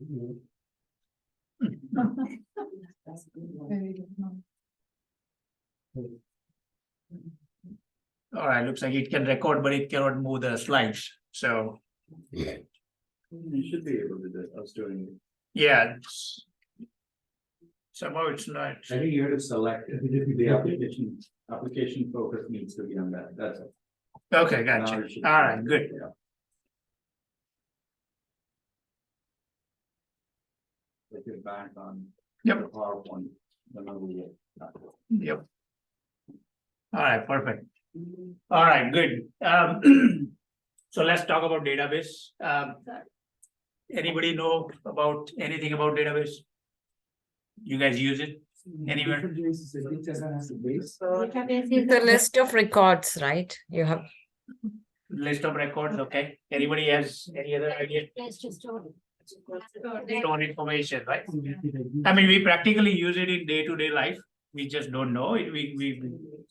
All right, looks like it can record, but it cannot move the slides. So You should be able to do us doing it. yeah, somehow it's not. I think you have to select the application focus needs to be on that, that's it. Okay, Now gotcha. you should- All right, good. Yeah. If you're back on. Yep. the PowerPoint, then I'll be it. Yep. All right, perfect. All right, good. So let's talk about database. Anybody know about anything about database? You guys use it anywhere? The list of records, right? You have. List of records, okay. Anybody has any other idea? Store information, right? I mean, we practically use it in day-to-day life. We just don't know it. We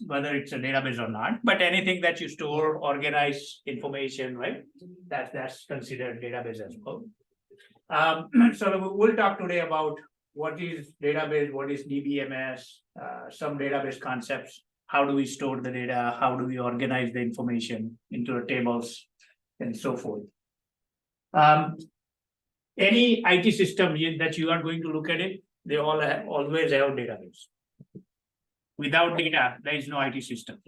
whether it's a database or not. But anything that you store, organize information, right? That's considered database as well. So we'll talk today about what is database, what is DBMS, some database concepts. How do we store the data? How do we organize the information into the tables and so forth? Any IT system that you are going to look at it, they all always have database. Without data, there is no IT system.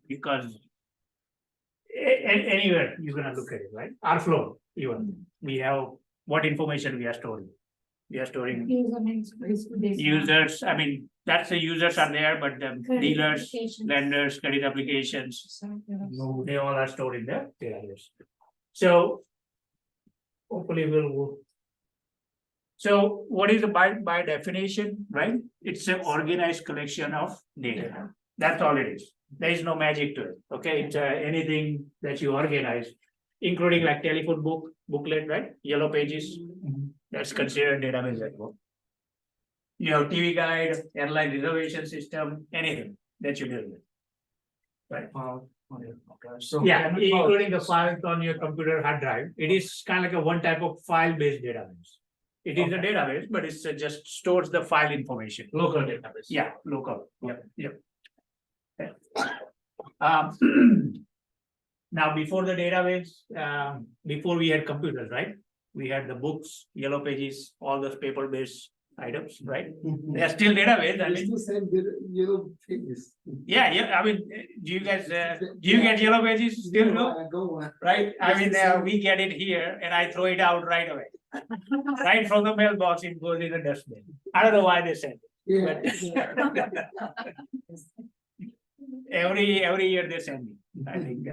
Because anywhere you're gonna look at it, right? Our flow, even we have what information we are storing. We are storing users. I mean, that's the users are there, but the dealers, lenders, credit applications, they all are stored in the database. So hopefully we'll. So what is the by definition, right? It's an organized collection of data. That's all it is. There is no magic to it. Okay, it's anything that you organize, including like telephone booklet, right? Yellow pages. That's considered database as well. You have TV guide, airline reservation system, anything that you deal with. Right? So Yeah, including the files on your computer hard drive. It is kind of like a one type of file-based database. It is a database, but it's just stores the file information. Local database. Yeah, local. Yep. Now, before the database, before we had computers, right? We had the books, yellow pages, all those paper-based items, right? They are still database. I mean, Yellow pages. yeah. I mean, do you guys do you get yellow pages still? No? Right? I mean, we get it here, and I throw it out right away. Right from the mailbox, it goes in the dustbin. I don't know why they said it. Every year they send me. I think.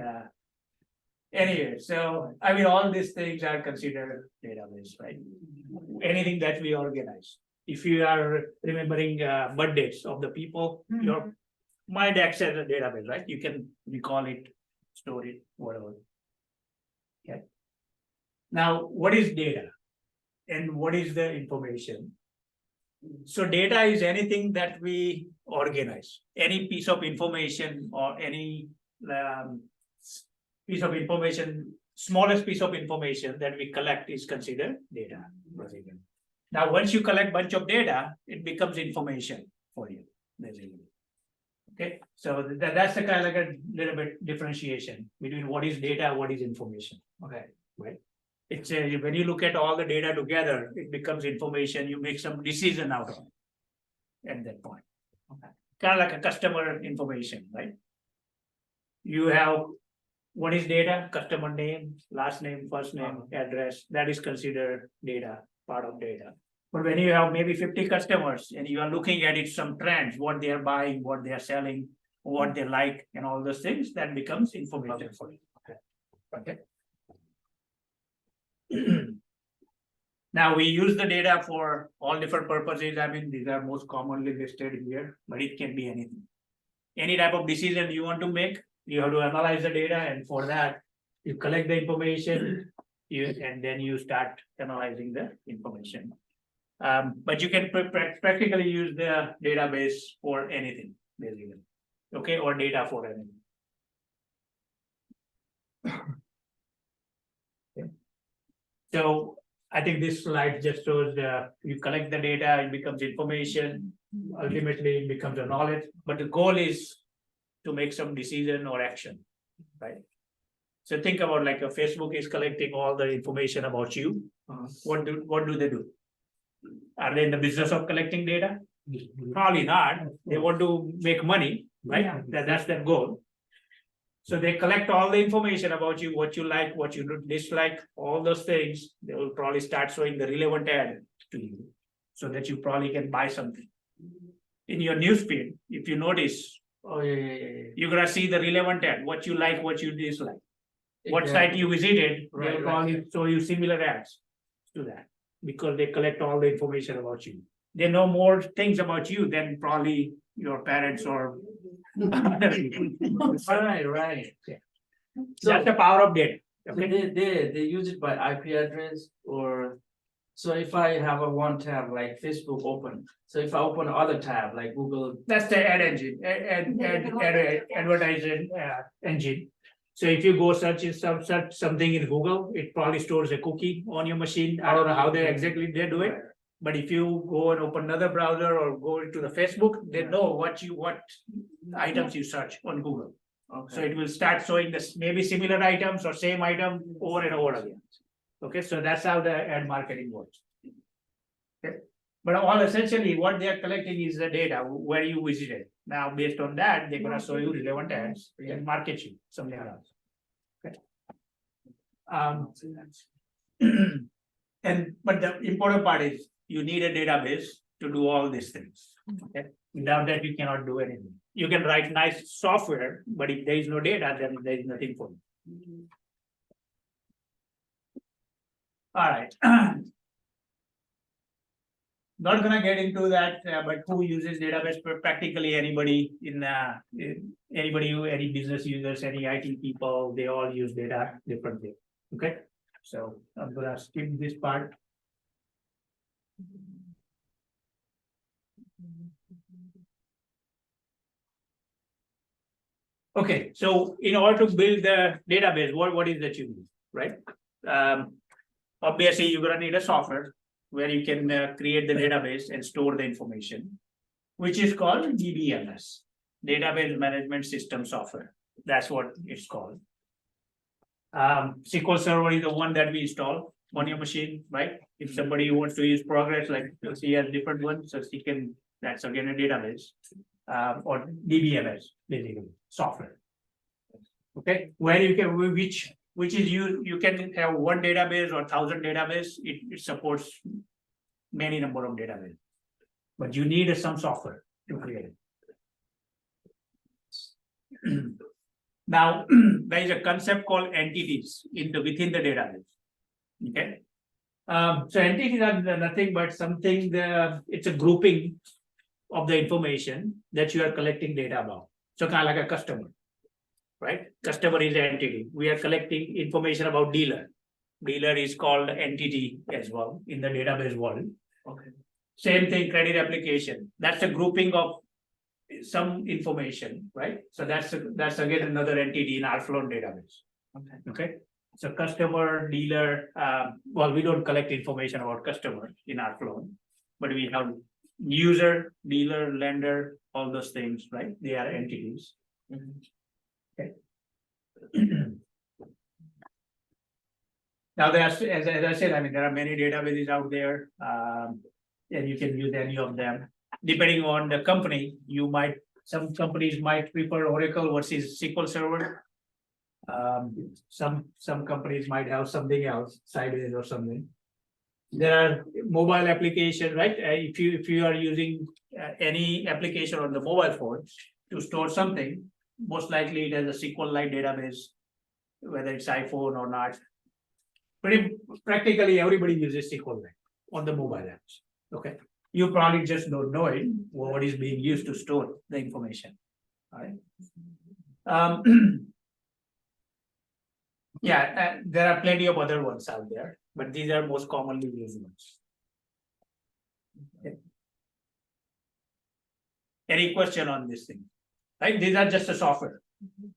Anyway, so I mean, all these things are considered database, right? Anything that we organize. If you are remembering birthdays of the people, you might access a database, right? You can recall it, store it, whatever. Okay. Now, what is data? And what is the information? So data is anything that we organize, any piece of information or any piece of information, smallest piece of information that we collect is considered data. Now, once you collect bunch of data, it becomes information for you, basically. Okay, so that's the kind of like a little bit differentiation between what is data, what is information. Okay, right? It's when you look at all the data together, it becomes information. You make some decision out of it at that point. Okay, kind of like a customer information, right? You have what is data? Customer name, last name, first name, address. That is considered data, part of data. But when you have maybe 50 customers and you are looking at it, some trends, what they are buying, what they are selling, what they like, and all those things, that becomes information for you. Okay. Now we use the data for all different purposes. I mean, these are most commonly listed here, but it can be anything. Any type of decision you want to make, you have to analyze the data, and for that, you collect the information, and then you start analyzing the information. But you can practically use the database for anything, basically. Okay, or data for anything. Okay. So I think this slide just shows you collect the data, it becomes information, ultimately it becomes a knowledge, but the goal is to make some decision or action, right? So think about like a Facebook is collecting all the information about you. What do they do? Are they in the business of collecting data? Probably not. They want to make money, right? That's their goal. So they collect all the information about you, what you like, what you dislike, all those things. They will probably start showing the relevant ad to you so that you probably can buy something. In your newsfeed, if you notice, you're gonna see the relevant ad, what you like, what you dislike. What site you visited, they will probably show you similar ads to that because they collect all the information about you. They know more things about you than probably your parents or. Right. That's the power of data. Okay, They use it by IP address or, so if I have a one tab like Facebook open, so if I open other tab like Google. that's the ad engine, advertising engine. So if you go search something in Google, it probably stores a cookie on your machine. I don't know how they do it. But if you go and open another browser or go into the Facebook, they know what items you search on Google. So it will start showing this maybe similar items or same item over and over again. Okay, so that's how the ad marketing works. Okay, but all essentially what they are collecting is the data where you visited. Now, based on that, they're gonna show you relevant ads and market you somewhere else. Okay. But the important part is you need a database to do all these things. Okay, without that you cannot do anything. You can write nice software, but if there is no data, then there is nothing for you. All right. Not gonna get into that, but who uses database? Practically anybody any business users, any IT people, they all use data differently. Okay, so I'm gonna skip this part. Okay, so in order to build the database, what is that you need, right? Obviously, you're gonna need a software where you can create the database and store the information, which is called DBMS, Database Management System Software. That's what it's called. SQL Server is the one that we install on your machine, right? If somebody wants to use Progress, like he has different ones, so he can. That's again a database, or DBMS, basically software. Okay, where you can which is you can have one database or 1,000 database. It supports many number of database, but you need some software to create it. Now there is a concept called entities within the database. Okay, so entities are nothing but something. It's a grouping of the information that you are collecting data about. So kind of like a customer. Right? Customer is an entity. We are collecting information about dealer. Dealer is called entity as well in the database world. Okay. Same thing, credit application. That's a grouping of some information, right? So that's again another entity in our Flown database. Okay. So customer, dealer, well, we don't collect information about customers in our Flown, but we have user, dealer, lender, all those things, right? They are entities. Okay. Now as I said, I mean, there are many databases out there, and you can use any of them. Depending on the company, some companies might prefer Oracle versus SQL Server. Some companies might have something else, Sybase or something. There are mobile applications, right? If you are using any application on the mobile phone to store something, most likely it has a SQL-like database, whether it's iPhone or not. Practically everybody uses SQL-like on the mobile apps. Okay, you probably just don't know it, what is being used to store the information. All right. Yeah, there are plenty of other ones out there, but these are most commonly used ones. Okay. Any question on this thing? Right? These are just a software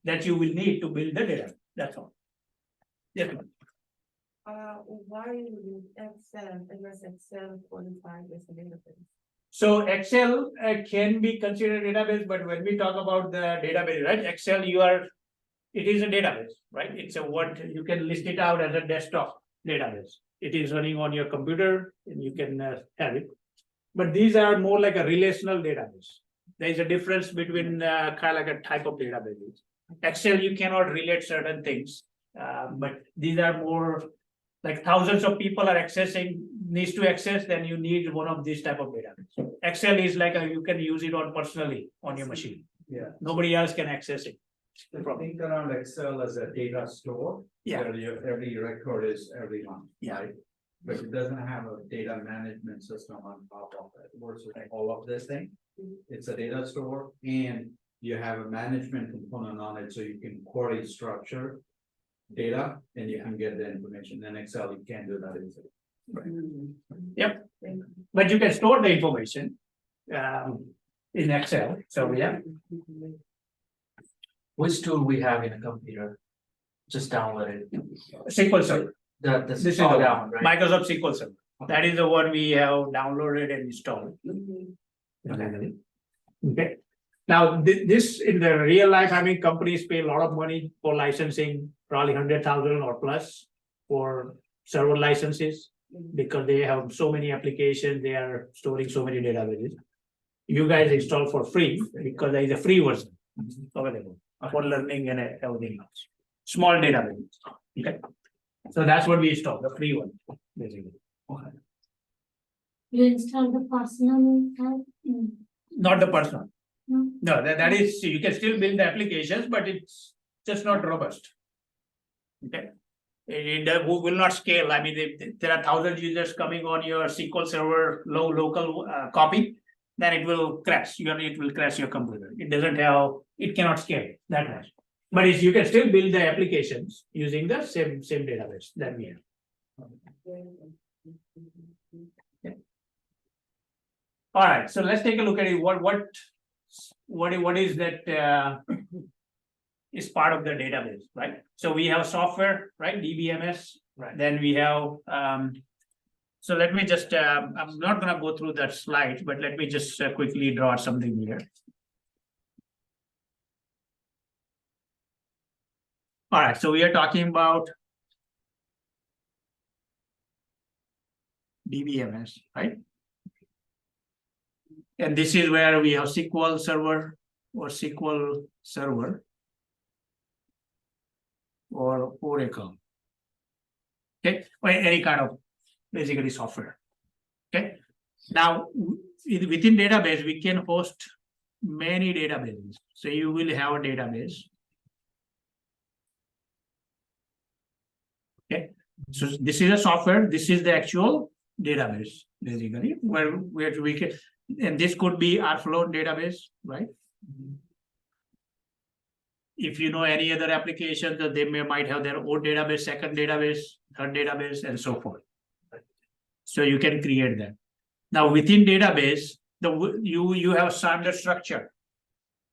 that you will need to build the data. That's all. Yes, Why use Excel unless Excel qualifies as a database? So Excel can be considered database, but when we talk about the database, right, Excel, it is a database, right? It's a what you can list it out as a desktop database. It is running on your computer and you can have it. But these are more like a relational database. There is a difference between kind of like a type of databases. Excel, you cannot relate certain things, but these are more like thousands of people are needs to access, then you need one of these type of database. Excel is like you can use it on personally on your machine. Yeah. Nobody else can access it. Think around Excel as a data store. Yeah. Where every record is every month. Yeah. Right? But it doesn't have a data management system on top of it, versus all of this thing. It's a data store and you have a management component on it, so you can query structure data and you can get the information. In Excel, you can't do that easily. Yep. But you can store the information in Excel. So yeah, Which tool we have in a computer? Just download it. SQL Server. This This is is all the down, right? Microsoft SQL Server. That is the one we have downloaded and installed. Okay. Now, this in the real life, I mean, companies pay a lot of money for licensing, probably 100,000 or plus for server licenses, because they have so many applications, they are storing so many databases. You guys install for free because there is a free version available for learning and everything else. Small database. Okay. So that's what we install, the free one, basically. Okay. You install the personal app? Not the personal. No. No, that is, you can still build the applications, but it's just not robust. Okay. It will not scale. I mean, there are 1,000 users coming on your SQL Server local copy, then it will crash. It will crash your computer. It doesn't have, it cannot scale that much. But you can still build the applications using the same database that we have. Okay. All right, so let's take a look at it. What is that is part of the database, right? So we have software, right? DBMS, right? Then we have so let me just I'm not gonna go through that slide, but let me just quickly draw something here. All right, so we are talking about DBMS, right? And this is where we have SQL Server or SQL Server or Oracle. Okay, or any kind of basically software. Okay, now within database, we can host many databases. So you will have a database. Okay, so this is a software, this is the actual database, basically, where we can, and this could be our flow database, right? If you know any other applications, that they might have their own database, second database, third database, and so forth. So you can create that. Now within database, you have standard structure.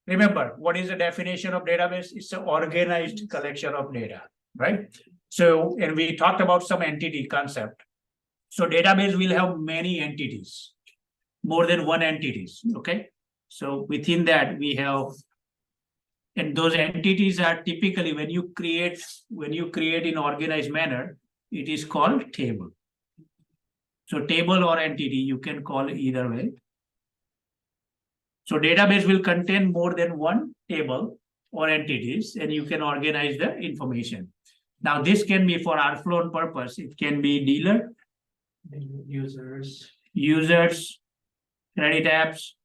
Remember, what is the definition of database? It's an organized collection of data, right? So, and we talked about some entity concept. So database will have many entities, more than one entities, okay? So within that we have, and those entities are typically when you create in organized manner, it is called table. So table or entity, you can call it either way. So database will contain more than one table or entities, and you can organize the information. Now this can be for our flow purpose. It can be dealer, users, credit apps.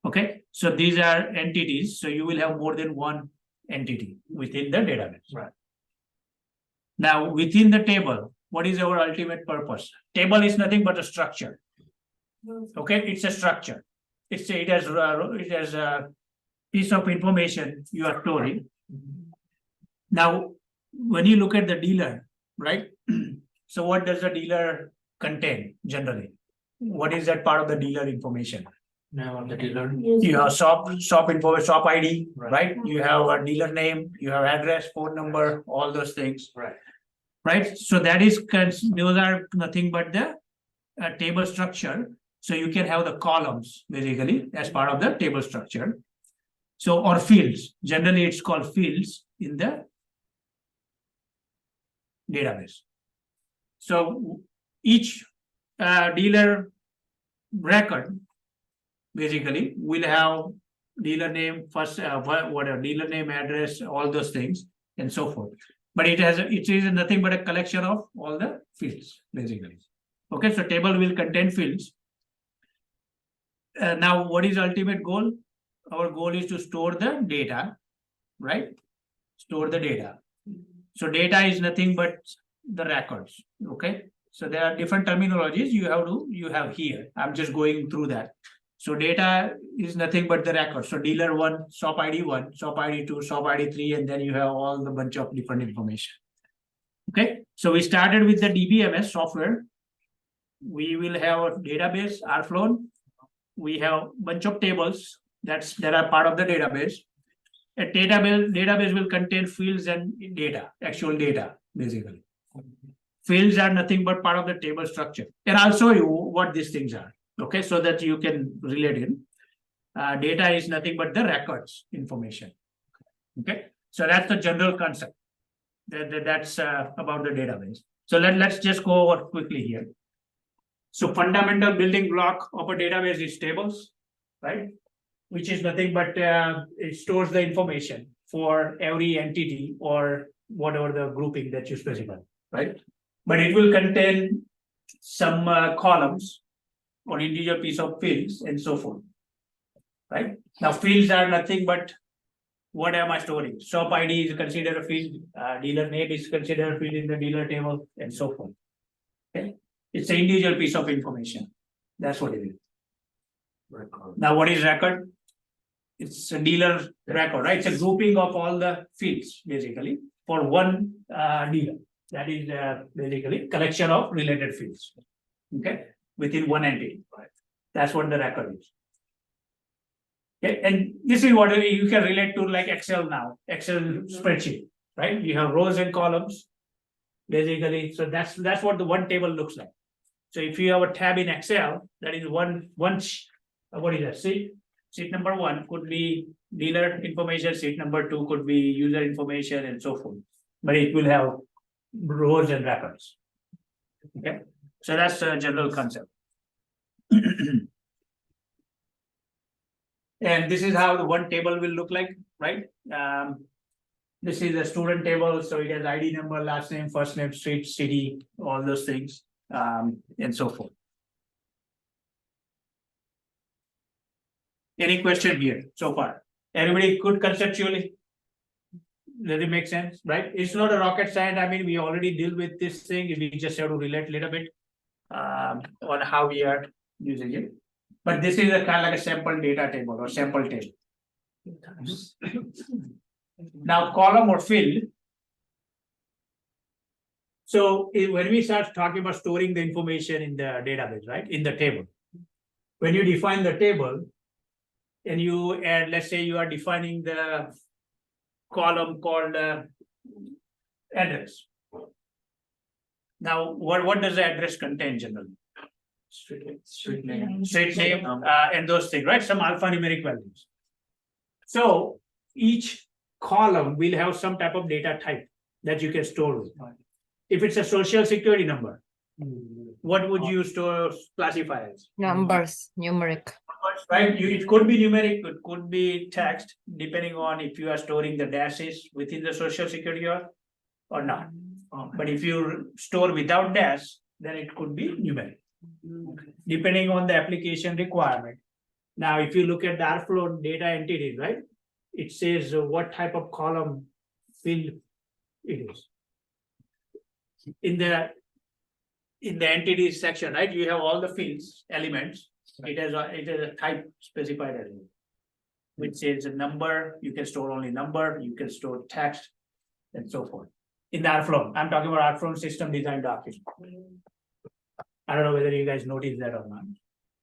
Okay, so these are entities. So you will have more than one entity within the database. Right. Now within the table, what is our ultimate purpose? Table is nothing but a structure. Okay, it's a structure. It has a piece of information you are storing. Now, when you look at the dealer, right? So what does the dealer contain generally? What is that part of the dealer information? Now the dealer. You have shop info, shop ID, right? You have a dealer name, you have address, phone number, all those things. Right. right? So that is, those are nothing but the table structure. So you can have the columns basically as part of the table structure. So, or fields, generally it's called fields in the database. So each dealer record basically will have dealer name, first, whatever, dealer name, address, all those things and so forth. But it is nothing but a collection of all the fields basically. Okay, so table will contain fields. Now, what is ultimate goal? Our goal is to store the data, right? Store the data. So data is nothing but the records. Okay, so there are different terminologies you have here. I'm just going through that. So data is nothing but the record. So dealer 1, shop ID 1, shop ID 2, shop ID 3, and then you have all the bunch of different information. Okay, so we started with the DBMS software. We will have a database, Rflow. We have bunch of tables that are part of the database. A database will contain fields and data, actual data, basically. Fields are nothing but part of the table structure. And I'll show you what these things are, okay, so that you can relate in. Data is nothing but the records information. Okay, so that's the general concept. That's about the database. So let's just go over quickly here. So fundamental building block of a database is tables, right? Which is nothing but it stores the information for every entity or whatever the grouping that you specify, right? But it will contain some columns or individual piece of fields and so forth, right? Now fields are nothing but what am I storing? Shop ID is considered a field, dealer name is considered a field in the dealer table and so forth. Okay, it's an individual piece of information. That's what it is. Now, what is record? It's a dealer record, right? It's a grouping of all the fields basically for one dealer. That is basically collection of related fields. Okay, within one entity. That's what the record is. Okay, and this is what you can relate to like Excel now, Excel spreadsheet, right? You have rows and columns, basically. So that's what the one table looks like. So if you have a tab in Excel, that is one what is that? Sheet number 1 could be dealer information, sheet number 2 could be user information and so forth. But it will have rows and records. Okay, so that's the general concept. And this is how the one table will look like, right? This is a student table, so it has ID number, last name, first name, street, city, all those things, and so forth. Any question here so far? Everybody good conceptually? Does it make sense, right? It's not a rocket science. I mean, we already deal with this thing. We just have to relate a little bit on how we are using it. But this is a kind of like a sample data table or sample table. Now, column or field. So when we start talking about storing the information in the database, right? In the table. When you define the table, and you add, let's say you are defining the column called address. Now, what does the address contain generally? Street name. Street name, and those things, right? Some alphanumeric values. So each column will have some type of data type that you can store with. If it's a social security number, what would you classify as? Numbers, numeric. Right, it could be numeric, it could be text, depending on if you are storing the dashes within the social security or not. But if you store without dash, then it could be numeric, depending on the application requirement. Now, if you look at the Rflow data entities, right, it says what type of column field it is. In the entities section, right, you have all the fields, elements. It is a type specified element, which says a number. You can store only number. You can store text, and so forth. In the Rflow, I'm talking about Rflow system design document. I don't know whether you guys noticed that or not,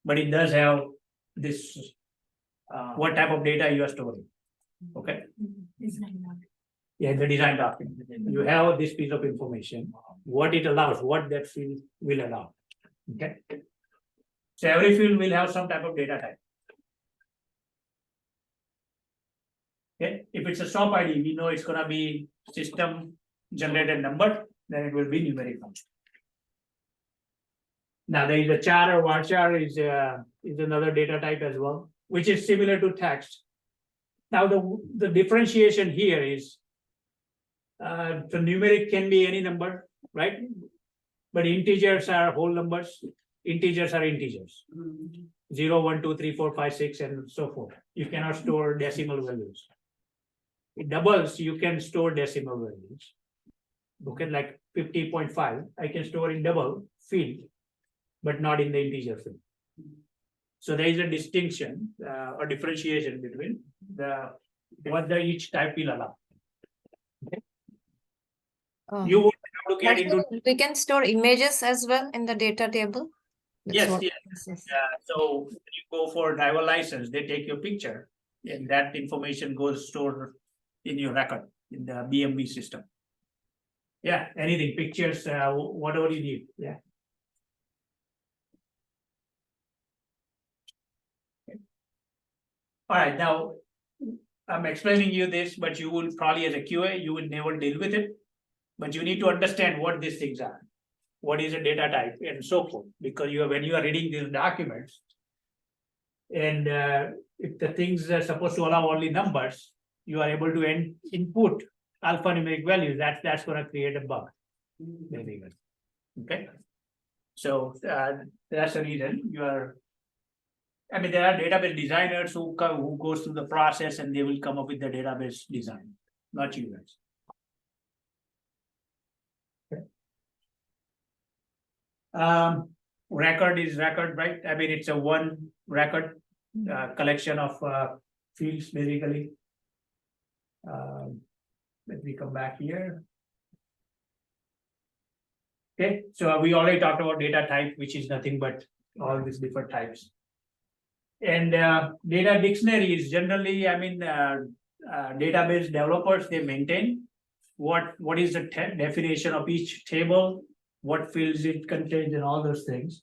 but it does have this. What type of data you are storing? Okay. Yeah, the design document. You have this piece of information, what it allows, what that field will allow. Okay. So every field will have some type of data type. Okay, if it's a stop ID, we know it's gonna be system generated number, then it will be numeric function. Now there is a char or varchar is another data type as well, which is similar to text. Now the differentiation here is the numeric can be any number, right? But integers are whole numbers, integers are integers. 0, 1, 2, 3, 4, 5, 6, and so forth. You cannot store decimal values. It doubles, you can store decimal values. Okay, like 50.5, I can store in double field, but not in the integer field. So there is a distinction or differentiation between what each type will allow. You would have to get into. We can store images as well in the data table. That's Yes, what yes. this is. So when you go for driver license, they take your picture, and that information goes stored in your record in the BMV system. Yeah, anything, pictures, whatever you need. Yeah. All right, now I'm explaining you this, but you will probably as a QA, you will never deal with it. But you need to understand what these things are. What is a data type and so forth, because when you are reading these documents, and if the things are supposed to allow only numbers, you are able to input alphanumeric values, that's going to create a bug. Okay. So that's the reason you are. I mean, there are database designers who goes through the process and they will come up with the database design, not you guys. Record is record, right? I mean, it's a one record collection of fields, basically. Let me come back here. Okay, so we already talked about data type, which is nothing but all these different types. And data dictionary is generally, I mean, database developers, they maintain what is the definition of each table, what fields it contains, and all those things.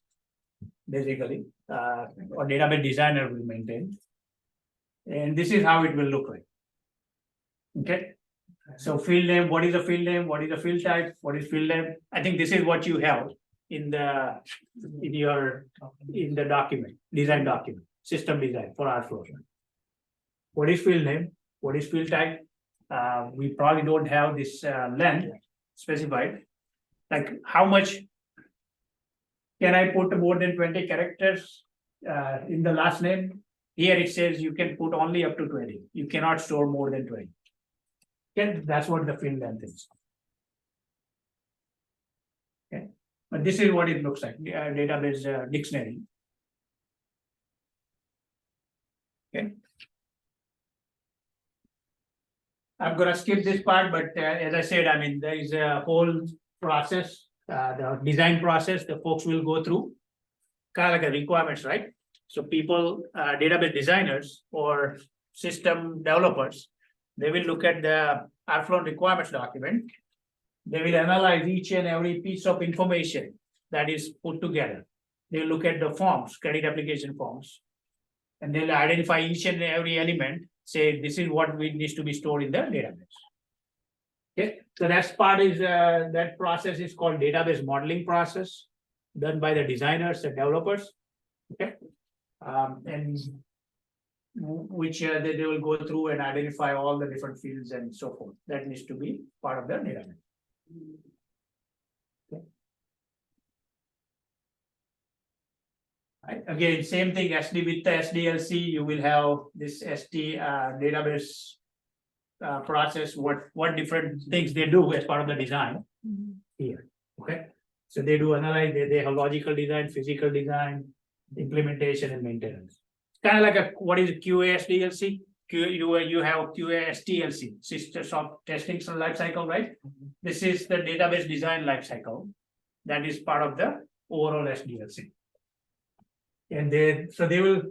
Basically, or database designer will maintain. And this is how it will look like. Okay. So field name, what is a field name? What is a field type? What is field name? I think this is what you have in the document, design document, system design for our flow. What is field name? What is field type? We probably don't have this length specified. Like how much can I put more than 20 characters in the last name? Here it says you can put only up to 20. You cannot store more than 20. Okay, that's what the field length is. Okay, but this is what it looks like, database dictionary. Okay. I'm gonna skip this part, but as I said, I mean, there is a whole process, the design process the folks will go through, kind of like a requirements, right? So people, database designers or system developers, they will look at the Airflow requirements document. They will analyze each and every piece of information that is put together. They will look at the forms, credit application forms, and they'll identify each and every element, say this is what needs to be stored in the database. Okay, so that part is that process is called database modeling process, done by the designers and developers. Okay, and which they will go through and identify all the different fields and so forth. That needs to be part of the database. Okay. Right. Again, same thing. SD with the SDLC, you will have this ST database process. What different things they do as part of the design here. Okay, so they do analyze. They have logical design, physical design, implementation, and maintenance. Kind of like what is QA SDLC? You have QA STLC, system of testing life cycle, right? This is the database design life cycle. That is part of the overall SDLC. And they will,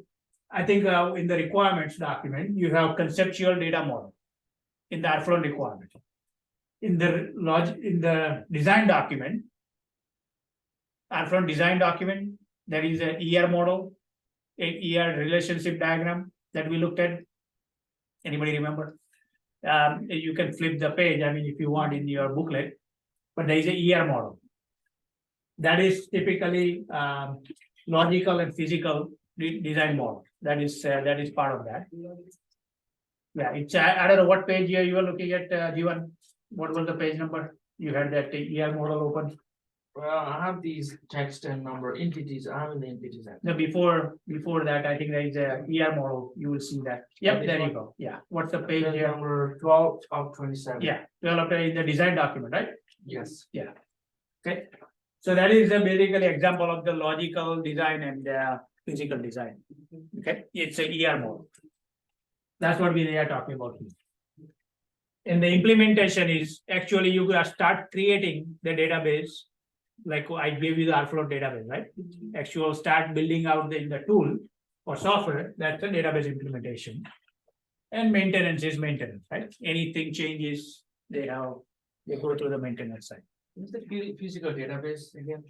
I think in the requirements document, you have conceptual data model in the Airflow requirement. in the design document. And from design document, there is a ER model, a ER relationship diagram that we looked at. Anybody remember? You can flip the page, I mean, if you want in your booklet, but there is a ER model. That is typically logical and physical design model. That is part of that. Yeah, it's I don't know what page here you are looking at, Jivan. What was the page number? You had that ER model open. Well, I have these text and number entities, I have the entities. No, before that, I think there is a ER model. You will see that. Yep, this there you one? go. Yeah, what's the page Page here? number 12 of 27. Yeah, 12 of in the design document, right? Yes. Okay, so that is basically example of the logical design and physical design. Okay, it's a ER model. That's what we are talking about here. And the implementation is actually you gotta start creating the database. Like I gave you the Airflow database, right? Actual start building out in the tool or software, that's the database implementation. And maintenance is maintenance, right? Anything changes, they go through the maintenance side. What's the physical database again?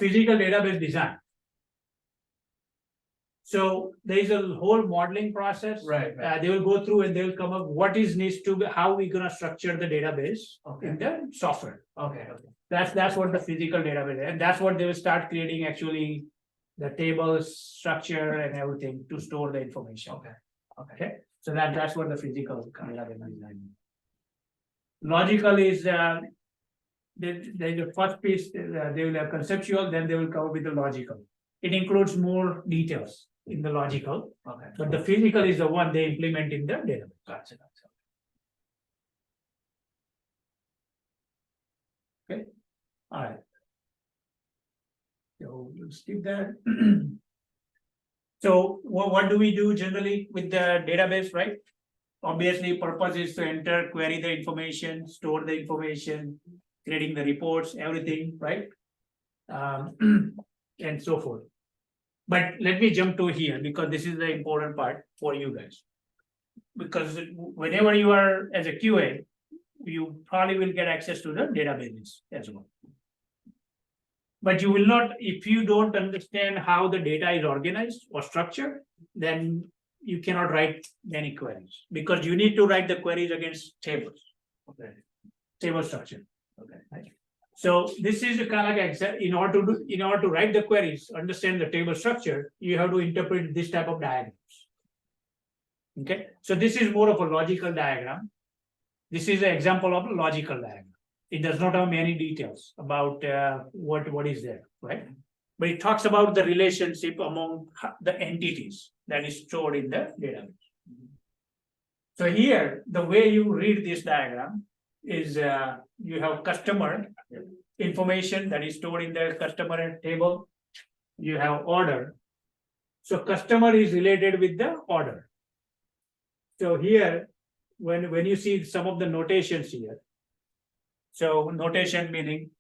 Physical database design. So there is a whole modeling process. Right. They will go through and they will come up what is needs to be, how we gonna structure the database in the software. Okay. That's what the physical database is, and that's what they will start creating actually the tables, structure and everything to store the information. Okay, so that's what the physical database design is. Logical is the first piece, they will have conceptual, then they will cover with the logical. It includes more details in the logical, Okay. but the physical is the one they implement in the database. Gotcha. All right. So we'll skip that. So what do we do generally with the database, right? Obviously, purpose is to enter, query the information, store the information, creating the reports, everything, right? And so forth. But let me jump to here because this is the important part for you guys. Because whenever you are as a QA, you probably will get access to the databases as well. But you will not, if you don't understand how the data is organized or structured, then you cannot write many queries because you need to write the queries against tables. Okay. Table structure. Okay. Right. So this is kind of like in order to write the queries, understand the table structure, you have to interpret this type of diagrams. Okay, so this is more of a logical diagram. This is an example of a logical diagram. It does not have many details about what is there, right? But it talks about the relationship among the entities that is stored in the database. So here, the way you read this diagram is you have customer information that is stored in the customer table. You have order. So customer is related with the order. So here, when you see some of the notations here, so notation meaning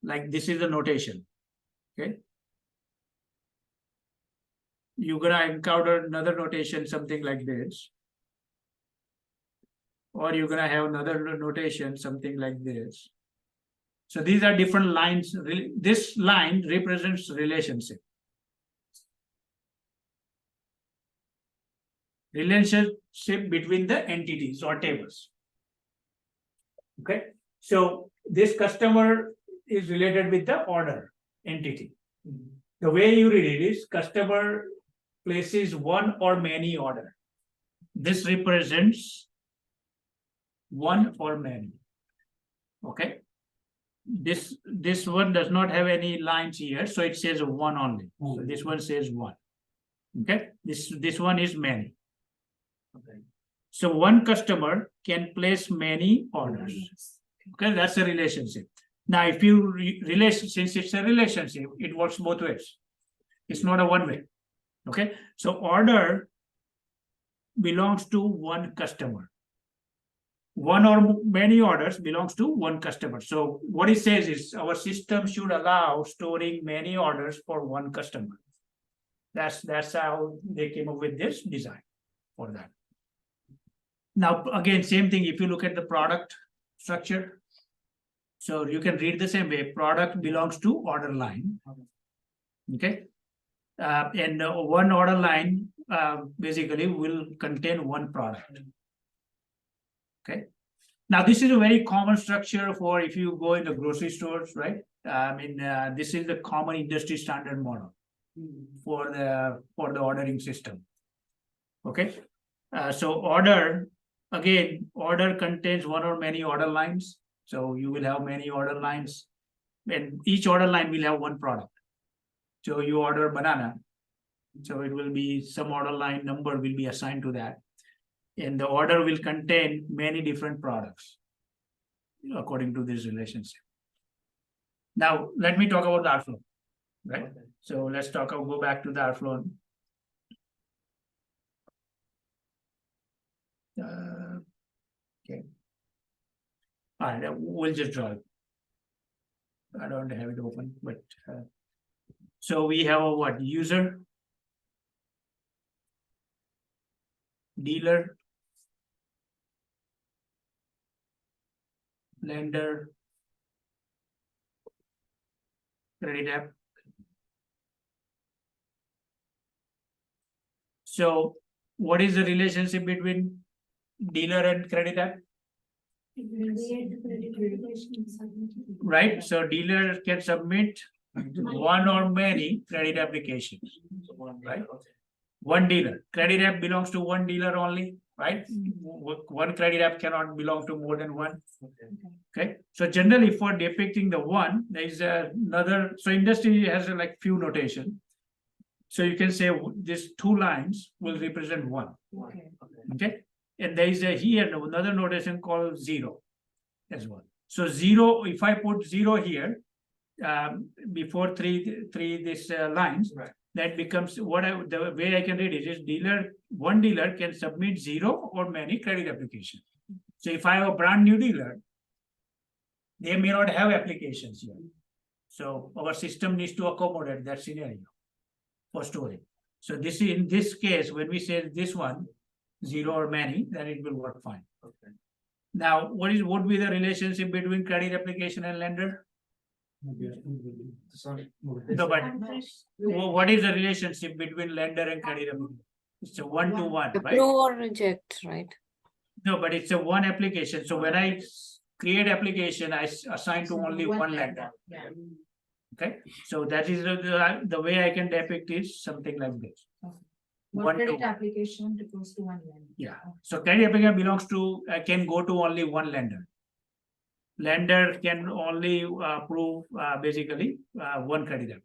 like this is the notation, okay? You're gonna encounter another notation, something like this. Or you're gonna have another notation, something like this. So these are different lines. This line represents relationship. Relationship between the entities or tables. Okay, so this customer is related with the order entity. The way you read it is customer places one or many order. This represents one or many. Okay, this one does not have any lines here, so it says one only. So this one says one. Okay, this one is many. Okay, so one customer can place many orders. Okay, that's a relationship. Now, if you since it's a relationship, it works both ways. It's not a one way. Okay, so order belongs to one customer. One or many orders belongs to one customer. So what it says is our system should allow storing many orders for one customer. That's how they came up with this design. for that. Now, again, same thing, if you look at the product structure. So you can read the same way, product belongs to order line. Okay. And one order line basically will contain one product. Okay. Now, this is a very common structure for if you go in the grocery stores, right? This is the common industry standard model for the ordering system. Okay. So order, again, order contains one or many order lines. So you will have many order lines, and each order line will have one product. So you order banana, so it will be some order line number will be assigned to that. And the order will contain many different products according to this relationship. Now, let me talk about the R flow, right? So let's go back to the R flow. Okay. All right, we'll just draw it. I don't have it open, but so we have a what? User, dealer, lender, credit app. So what is the relationship between dealer and credit app? Right, so dealer can submit one or many credit applications, right? One dealer, credit app belongs to one dealer only, right? One credit app cannot belong to more than one. Okay, so generally for depicting the one, there is another, so industry has like few notation. So you can say these two lines will represent one. Okay, and there is here another notation called zero as well. So zero, if I put zero here, before three lines, Right. that becomes the way I can read it is one dealer can submit zero or many credit applications. So if I have a brand new dealer, they may not have applications here. So our system needs to accommodate that scenario for storage. So in this case, when we say this one, zero or many, then it will work fine. Okay. Now, what would be the relationship between credit application and lender? Sorry. No, but what is the relationship between lender and credit application? It's a one-to-one, right? Approve or reject, right? No, but it's a one application. So when I create application, I assign to only one lender. Yeah. Okay, so that is the way I can depict is something like this. One to one. application goes to one line. Yeah, so credit application belongs to, can go to only one lender. Lender can only approve basically one credit app.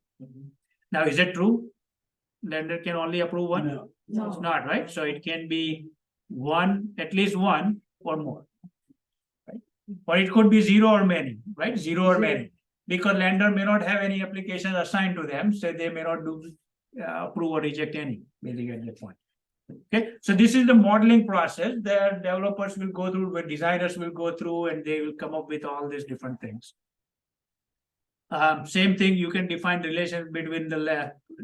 Now, is that true? Lender can only approve one? No. It's not, right? So it can be one, at least one or more. Right? Or it could be zero or many, right? Zero or many. Because lender may not have any applications assigned to them, so they may not do approve or reject any, basically at that point. Okay, so this is the modeling process that developers will go through, where designers will go through, and they will come up with all these different things. Same thing, you can define relation between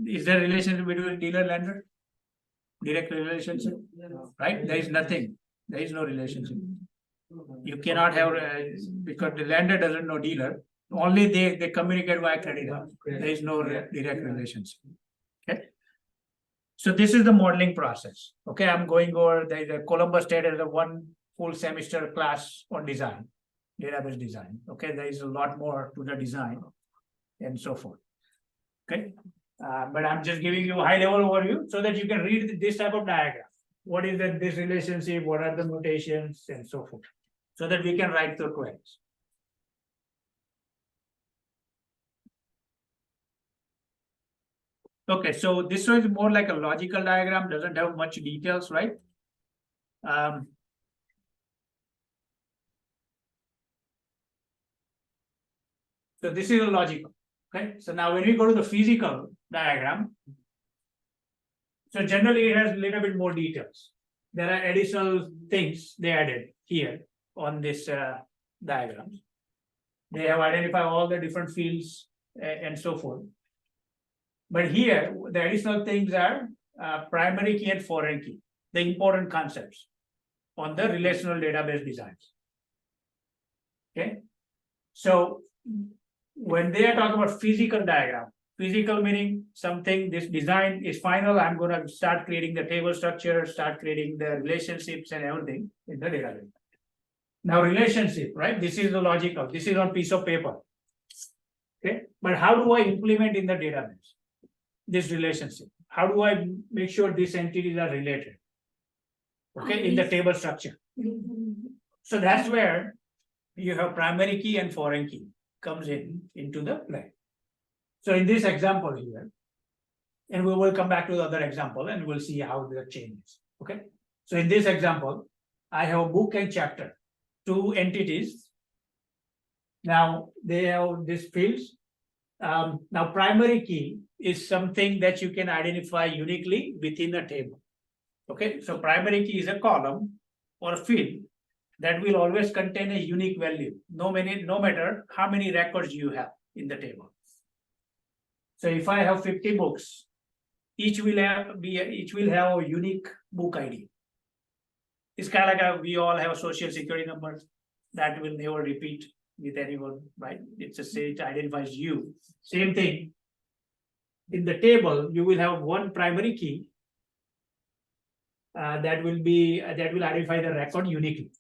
is there a relationship between dealer lender? Direct relationship, right? There is nothing. There is no relationship. You cannot have because the lender doesn't know dealer. Only they communicate via credit. There is no direct relationship. Okay. So this is the modeling process. Okay, I'm going over the Columbus State as a one full semester class on design, database design. Okay, there is a lot more to the design and so forth. Okay, but I'm just giving you a high level overview so that you can read this type of diagram. What is this relationship? What are the notations and so forth, so that we can write the queries. Okay, so this is more like a logical diagram, doesn't have much details, right? So this is a logical, okay? So now when we go to the physical diagram, so generally it has a little bit more details. There are additional things they added here on this diagram. They have identified all the different fields and so forth. But here, the additional things are primary key and foreign key. the important concepts on the relational database designs. Okay, so when they are talking about physical diagram, physical meaning something, this design is final, I'm gonna start creating the table structure, start creating the relationships and everything in the database. Now relationship, right? This is the logical, this is on piece of paper. Okay, but how do I implement in the database this relationship? How do I make sure these entities are related? Okay, in the table structure. So that's where you have primary key and foreign key comes into the play. So in this example here, and we will come back to the other example and we'll see how that changes. Okay, so in this example, I have a book and chapter, two entities. Now they have these fields. Now primary key is something that you can identify uniquely within a table. Okay, so primary key is a column or a field that will always contain a unique value, no matter how many records you have in the table. So if I have 50 books, each will have a unique book ID. It's kind of like we all have a social security number that will never repeat with anyone, right? It's a say it identifies you. Same thing. In the table, you will have one primary key that will identify the record uniquely.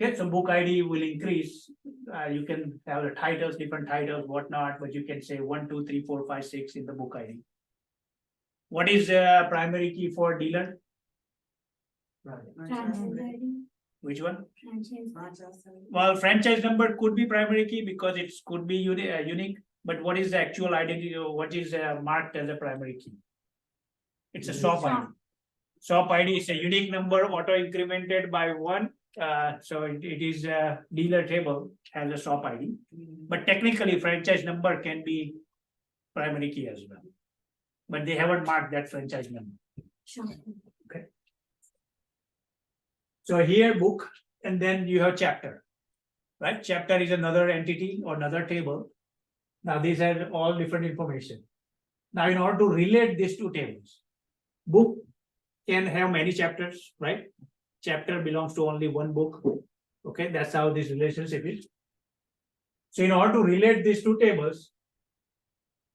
Okay, so book ID will increase. You can have the titles, different titles, whatnot, but you can say 1, 2, 3, 4, 5, 6 in the book ID. What is primary key for dealer? Franchise ID, Which one? franchise. Well, franchise number could be primary key because it could be unique, but what is the actual identity or what is marked as a primary key? It's a SOP ID. SOP ID is a unique number auto incremented by 1. So it is a dealer table has a SOP ID, but technically franchise number can be primary key as well. But they haven't marked that franchise number. Sure. So here book, and then you have chapter, right? Chapter is another entity or another table. Now these are all different information. Now in order to relate these two tables, book can have many chapters, right? Chapter belongs to only one book. Okay, that's how this relationship is. So in order to relate these two tables,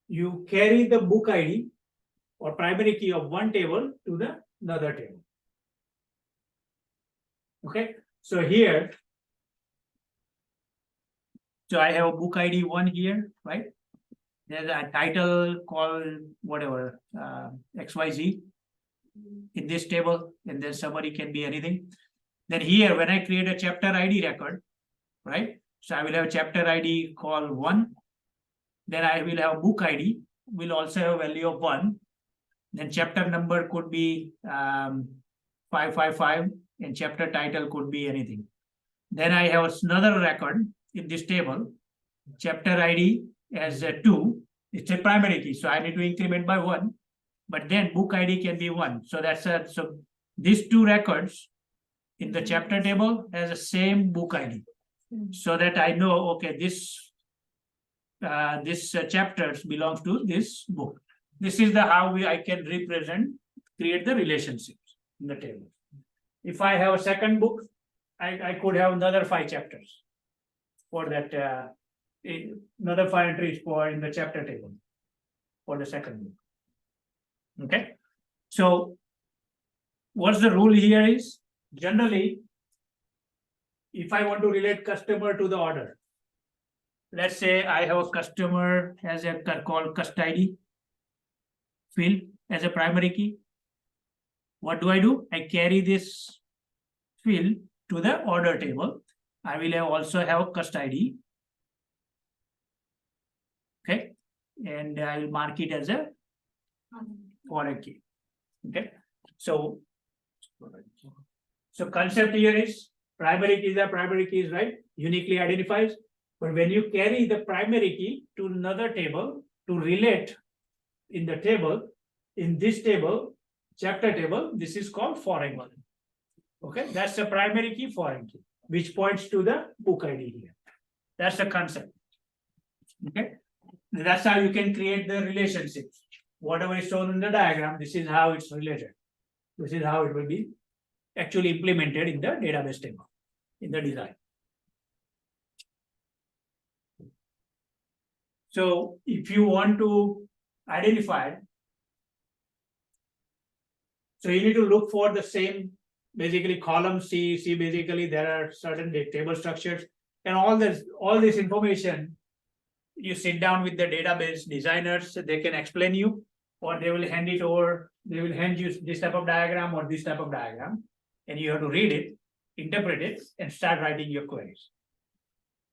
you carry the book ID or primary key of one table to the another table. Okay, so here, so I have a book ID 1 here, right? There's a title called whatever, XYZ in this table, and then summary can be anything. Then here, when I create a chapter ID record, right? So I will have a chapter ID called 1. Then I will have a book ID, will also have a value of 1. Then chapter number could be 555, and chapter title could be anything. Then I have another record in this table, chapter ID as a 2. It's a primary key, so I need to increment by 1. But then book ID can be 1. So that's so these two records in the chapter table has the same book ID, so that I know, okay, this chapters belongs to this book. This is the how I can create the relationships in the table. If I have a second book, I could have another 5 chapters for that, another 5 entries for in the chapter table for the second book. Okay, so what's the rule here is generally, if I want to relate customer to the order, let's say I have a customer has a called cust ID field as a primary key. What do? I carry this field to the order table. I will also have a cust ID. Okay, and I will mark it as a foreign key. Okay, so concept here is primary keys are primary keys, right? Uniquely identifies. But when you carry the primary key to another table to relate in the table, in this table, chapter table, this is called foreign key. Okay, that's the primary key, foreign key, which points to the book ID here. That's the concept. Okay, that's how you can create the relationships. Whatever is shown in the diagram, this is how it's related. This is how it will be actually implemented in the database table, in the design. So if you want to identify, so you need to look for the same, basically column C, basically there are certain table structures and all this information. You sit down with the database designers, they can explain you, or they will hand it over, they will hand you this type of diagram or this type of diagram, and you have to read it, interpret it, and start writing your queries.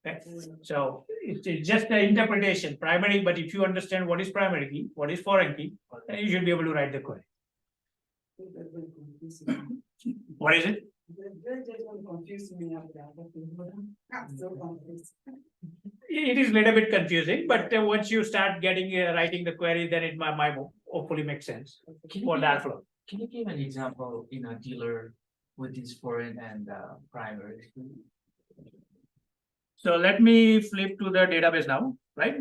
Okay, so it's just the interpretation, primary, but if you understand what is primary key, what is foreign key, then you should be able to write the query. What is it? It is a little bit confusing, but once you start getting writing the query, then it might hopefully make sense for that flow. Can you give an example in a dealer with this foreign and primary? So let me flip to the database now, right?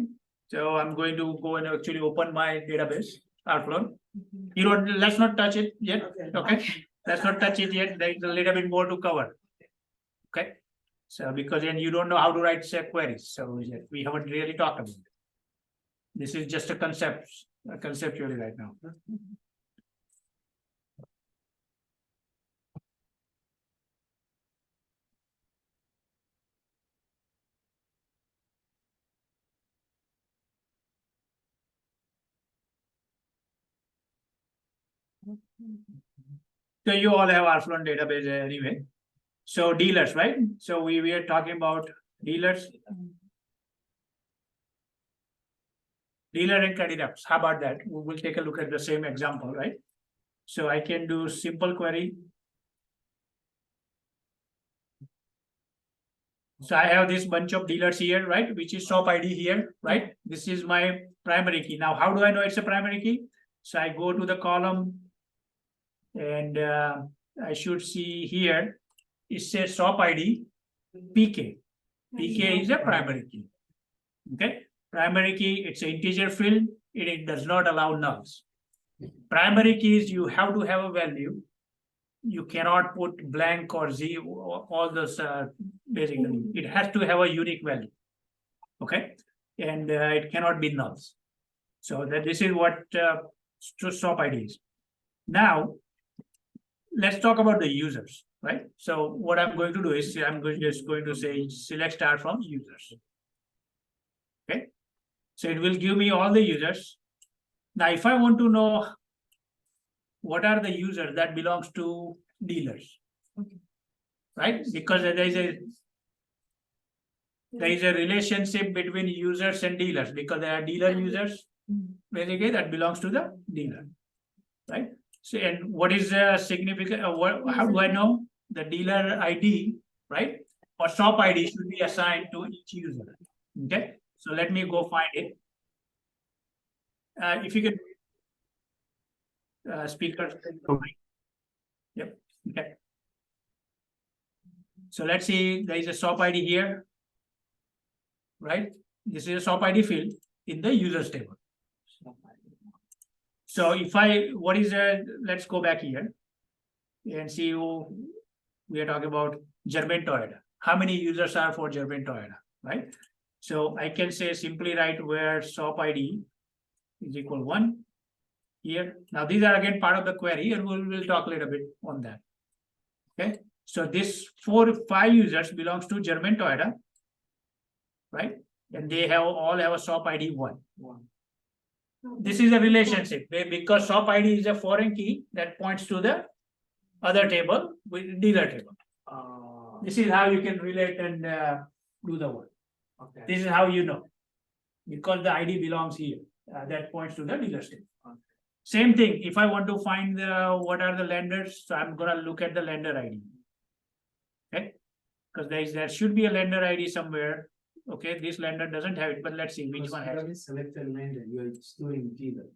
So I'm going to go and actually open my database, Airflow. You don't, let's not touch it yet, okay? Let's not touch it yet, there's a little bit more to cover. Okay, so because then you don't know how to write set queries, so we haven't really talked about it. This is just a concept, conceptually right now. So you all have Airflow database anyway. So dealers, right? So we were talking about dealers. Dealer and credit apps. How about that? We will take a look at the same example, right? So I can do simple query. So I have this bunch of dealers here, right? Which is shop ID here, right? This is my primary key. Now, how do I know it's a primary key? So I go to the column and I should see here, it says shop ID PK. PK is a primary key. Okay, primary key, it's an integer field, it does not allow nulls. Primary keys, you have to have a value. You cannot put blank or Z, all those basically. It has to have a unique value. Okay, and it cannot be nulls. So that this is what shop ID is. Now, let's talk about the users, right? So what I'm going to do is I'm just going to say select star from users. Okay, so it will give me all the users. Now, if I want to know what are the users that belongs to dealers, right? Because there is a relationship between users and dealers, because there are dealer users, basically that belongs to the dealer, right? So, and what is the significant? How do I know the dealer ID, right? Or shop ID should be assigned to each user. Okay, so let me go find it. If you could speaker. Yep. Okay. So let's see, there is a shop ID here, right? This is a shop ID field in the users table. So if what is let's go back here and see who we are talking about. German Toyota. How many users are for German Toyota, right? So I can say simply write where shop ID is equal 1 here. Now these are again part of the query, and we'll talk a little bit on that. Okay, so this 4 or 5 users belongs to German Toyota, right? And they all have a shop ID 1. This is a relationship because shop ID is a foreign key that points to the other table with dealer table. This is how you can relate and do the work. Okay. This is how you know, because the ID belongs here, that points to the dealer's table. Same thing, if I want to find what are the lenders, so I'm gonna look at the lender ID. Okay, because there should be a lender ID somewhere. Okay, this lender doesn't have it, but let's see which one has it. Selected lender, you're doing dealer.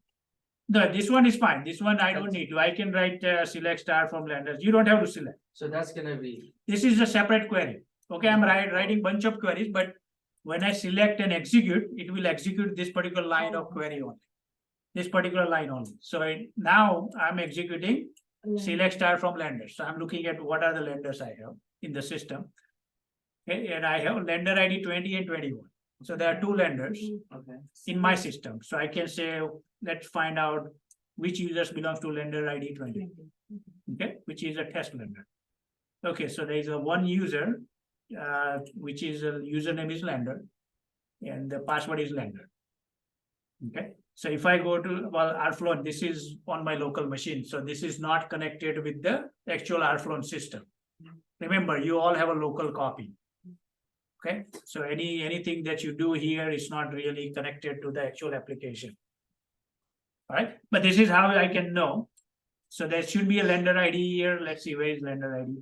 No, this one is fine. This one I don't need to. I can write select star from lenders. You don't have to select. So that's gonna be. This is a separate query. Okay, I'm writing bunch of queries, but when I select and execute, it will execute this particular line of query only. This particular line only. So now I'm executing select star from lenders. So I'm looking at what are the lenders I have in the system. Okay, and I have lender ID 20 and 21. So there are two lenders Okay. in my system. So I can say, let's find out which users belongs to lender ID 20. Okay, which is a test lender. Okay, so there is a one user, which is a username is lender, and the password is lender. Okay, so if I go to, well, Rflow, this is on my local machine, so this is not connected with the actual Rflow system. Remember, you all have a local copy. Okay, so anything that you do here is not really connected to the actual application. All right, but this is how I can know. So there should be a lender ID here. Let's see, where is lender ID?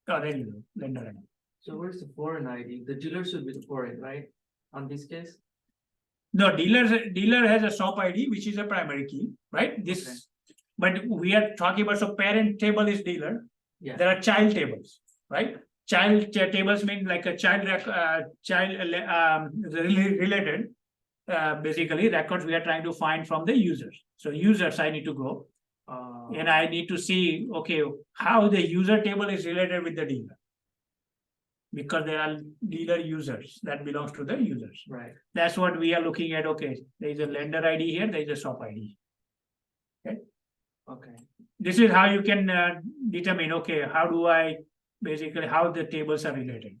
Oh, there you go, lender ID. So where's the foreign ID? The dealer should be the foreign, right? On this case? No, dealer has a shop ID, which is a primary key, right? This, Okay. but we are talking about, so parent table is dealer. Yeah. There are child tables, right? Child tables mean like a related, basically records we are trying to find from the users. So users I need to go and I need to see, okay, how the user table is related with the dealer. Because there are dealer users that belongs to the users. Right. That's what we are looking at. Okay, there is a lender ID here, there is a shop ID. Okay. This is how you can determine, okay, how do I basically how the tables are related.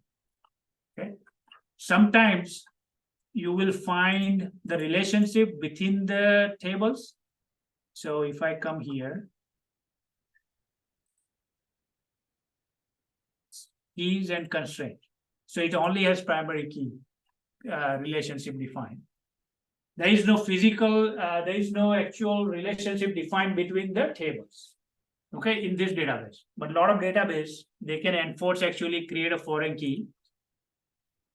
Okay, sometimes you will find the relationship within the tables. So if I come here, keys and constraint. So it only has primary key relationship defined. There is no physical, there is no actual relationship defined between the tables. Okay, in this database, but a lot of database, they can enforce actually create a foreign key.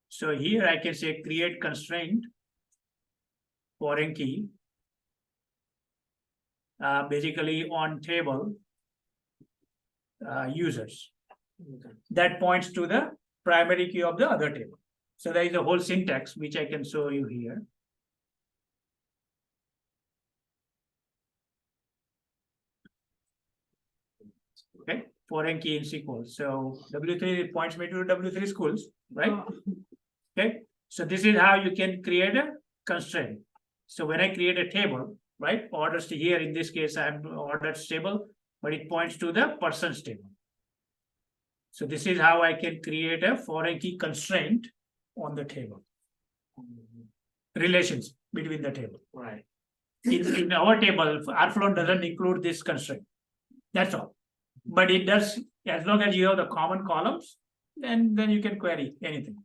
So here I can say create constraint foreign key, basically on table users. Okay. That points to the primary key of the other table. So there is a whole syntax which I can show you here. Okay, foreign key in SQL. So W3 points me to W3 schools, right? Okay, so this is how you can create a constraint. So when I create a table, right, orders to here, in this case, I have ordered table, but it points to the person's table. So this is how I can create a foreign key constraint on the table. Relations between the table. Right. In our table, Rflow doesn't include this constraint. That's all. But it does, as long as you have the common columns, then you can query anything.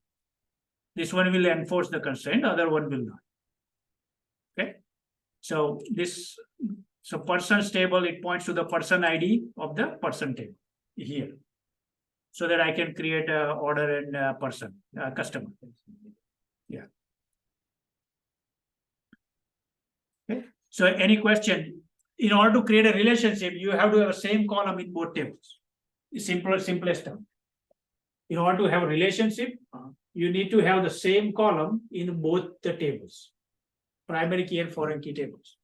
This one will enforce the constraint, other one will not. Okay. So this, so person's table, it points to the person ID of the person table here. So that I can create a order and person, customer. Yeah. Okay. So any question? In order to create a relationship, you have to have the same column in both tables. Simplest term. In order to have a relationship, you need to have the same column in both the tables, primary key and foreign key tables.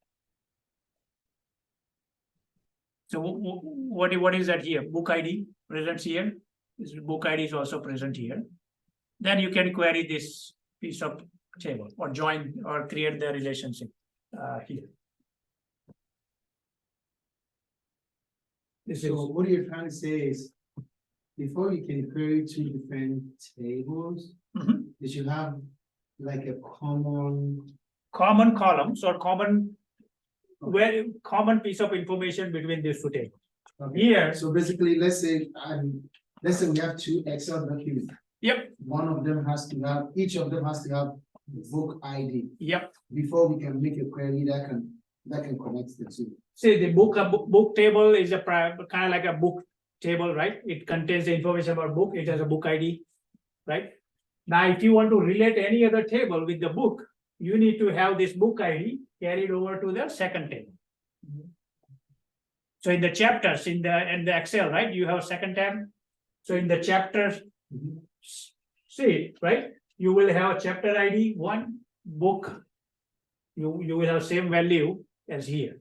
So what is that here? Book ID presents here. This book ID is also present here. Then you can query this piece of table or join or create the relationship here. So what you're trying to say is, before you can query two different tables, you should have like a common columns or common piece of information between these two tables. Okay. Here, So basically, let's say we have two Excel documents. yep, One of them has to have, each of them has to have the book ID yep. before we can make a query that can connect the two. See, the book table is a kind of like a book table, right? It contains the information about book. It has a book ID, right? Now, if you want to relate any other table with the book, you need to have this book ID carried over to the second table. So in the chapters, in the Excel, right, you have a second tab. So in the chapters, see, right, you will have a chapter ID, one book. You will have same value as here.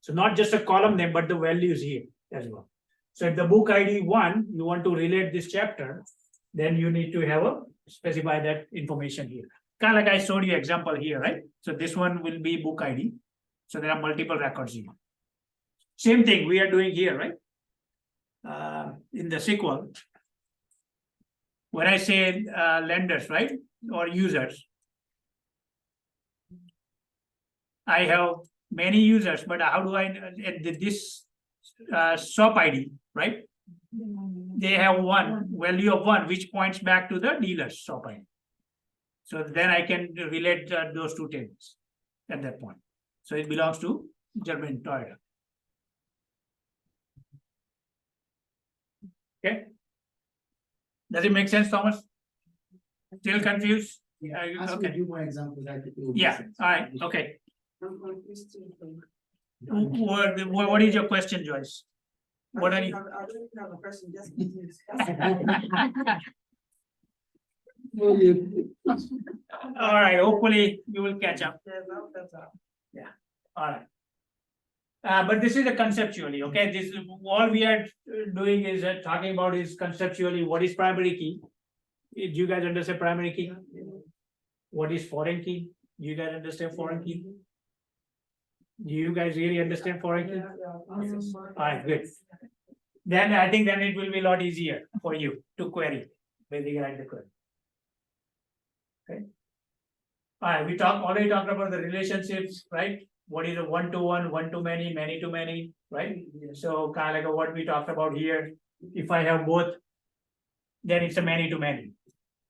So not just a column name, but the values here as well. So if the book ID 1, you want to relate this chapter, then you need to have specify that information here. Kind of like I showed you example here, right? So this one will be book ID. So there are multiple records here. Same thing we are doing here, right? In the SQL. When I say lenders, right? Or users, I have many users, but how do I this shop ID, right? They have one value of 1, which points back to the dealer's shop ID. So then I can relate those two tables at that point. So it belongs to German Toyota. Okay. Does it make sense, Thomas? Still confused? Ask me a few more examples. I could do. Yeah, all right, okay. I'm confused too. What is your question, Joyce? What are you? I don't have a question, just confused. All right, hopefully you will catch up. That's all. All right. But this is a conceptually, okay? This is all we are doing is talking about is conceptually what is primary key. Do you guys understand primary key? What is foreign key? Do you guys understand foreign key? Do you guys really understand foreign key? All right, good. Then I think then it will be a lot easier for you to query, basically write the query. Okay. All right, we already talked about the relationships, right? What is a one-to-one, one-to-many, many-to-many, right? So kind of like what we talked about here. If I have both, then it's a many-to-many.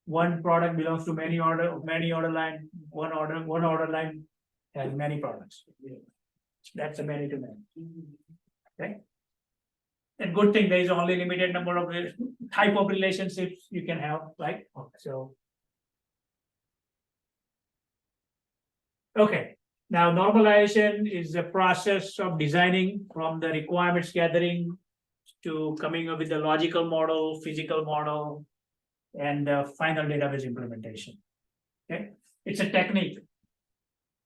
One product belongs to many order line, one order line has many products. That's a many-to-many. Okay. And good thing there is only limited number of type of relationships you can have, right? So. Okay, now normalization is a process of designing from the requirements gathering to coming up with the logical model, physical model, and the final database implementation. Okay, it's a technique.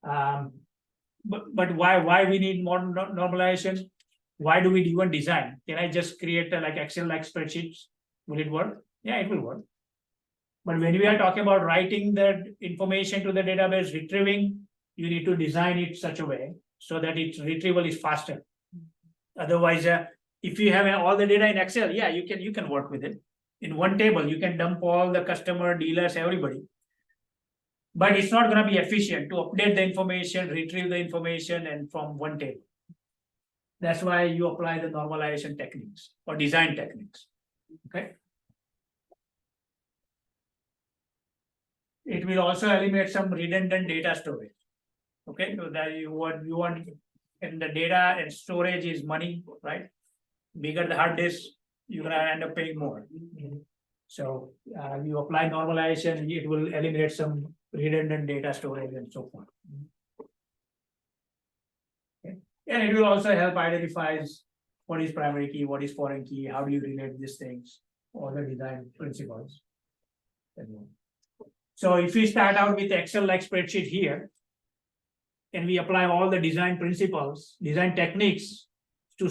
But why we need more normalization? Why do we even design? Can I just create like Excel-like spreadsheets? Will it work? Yeah, it will work. But when we are talking about writing the information to the database, retrieving, you need to design it such a way so that its retrieval is faster. Otherwise, if you have all the data in Excel, yeah, you can work with it. In one table, you can dump all the customer, dealers, everybody. But it's not going to be efficient to update the information, retrieve the information, and from one table. That's why you apply the normalization techniques or design techniques. Okay. It will also eliminate some redundant data storage. Okay, so that you want and the data and storage is money, right? Bigger the hard disk, you're gonna end up paying more. So you apply normalization, it will eliminate some redundant data storage and so forth. Okay. And it will also help identify what is primary key, what is foreign key, how do you relate these things, all the design principles. So if we start out with Excel-like spreadsheet here, and we apply all the design principles, design techniques to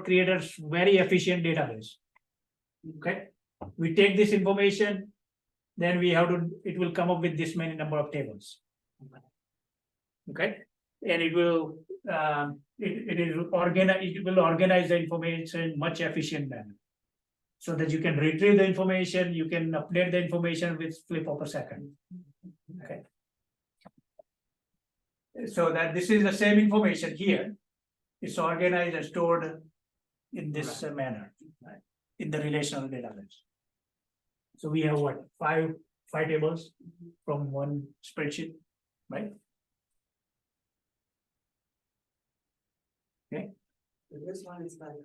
create a very efficient database. Okay, we take this information, then we have to, it will come up with this many number of tables. Okay, and it will organize the information in much efficient manner, so that you can retrieve the information, you can update the information with flip of a second. Okay. So that this is the same information here. It's organized and stored in this manner, right? In the relational database. So we have what, five tables from one spreadsheet, right? Okay. This one is like,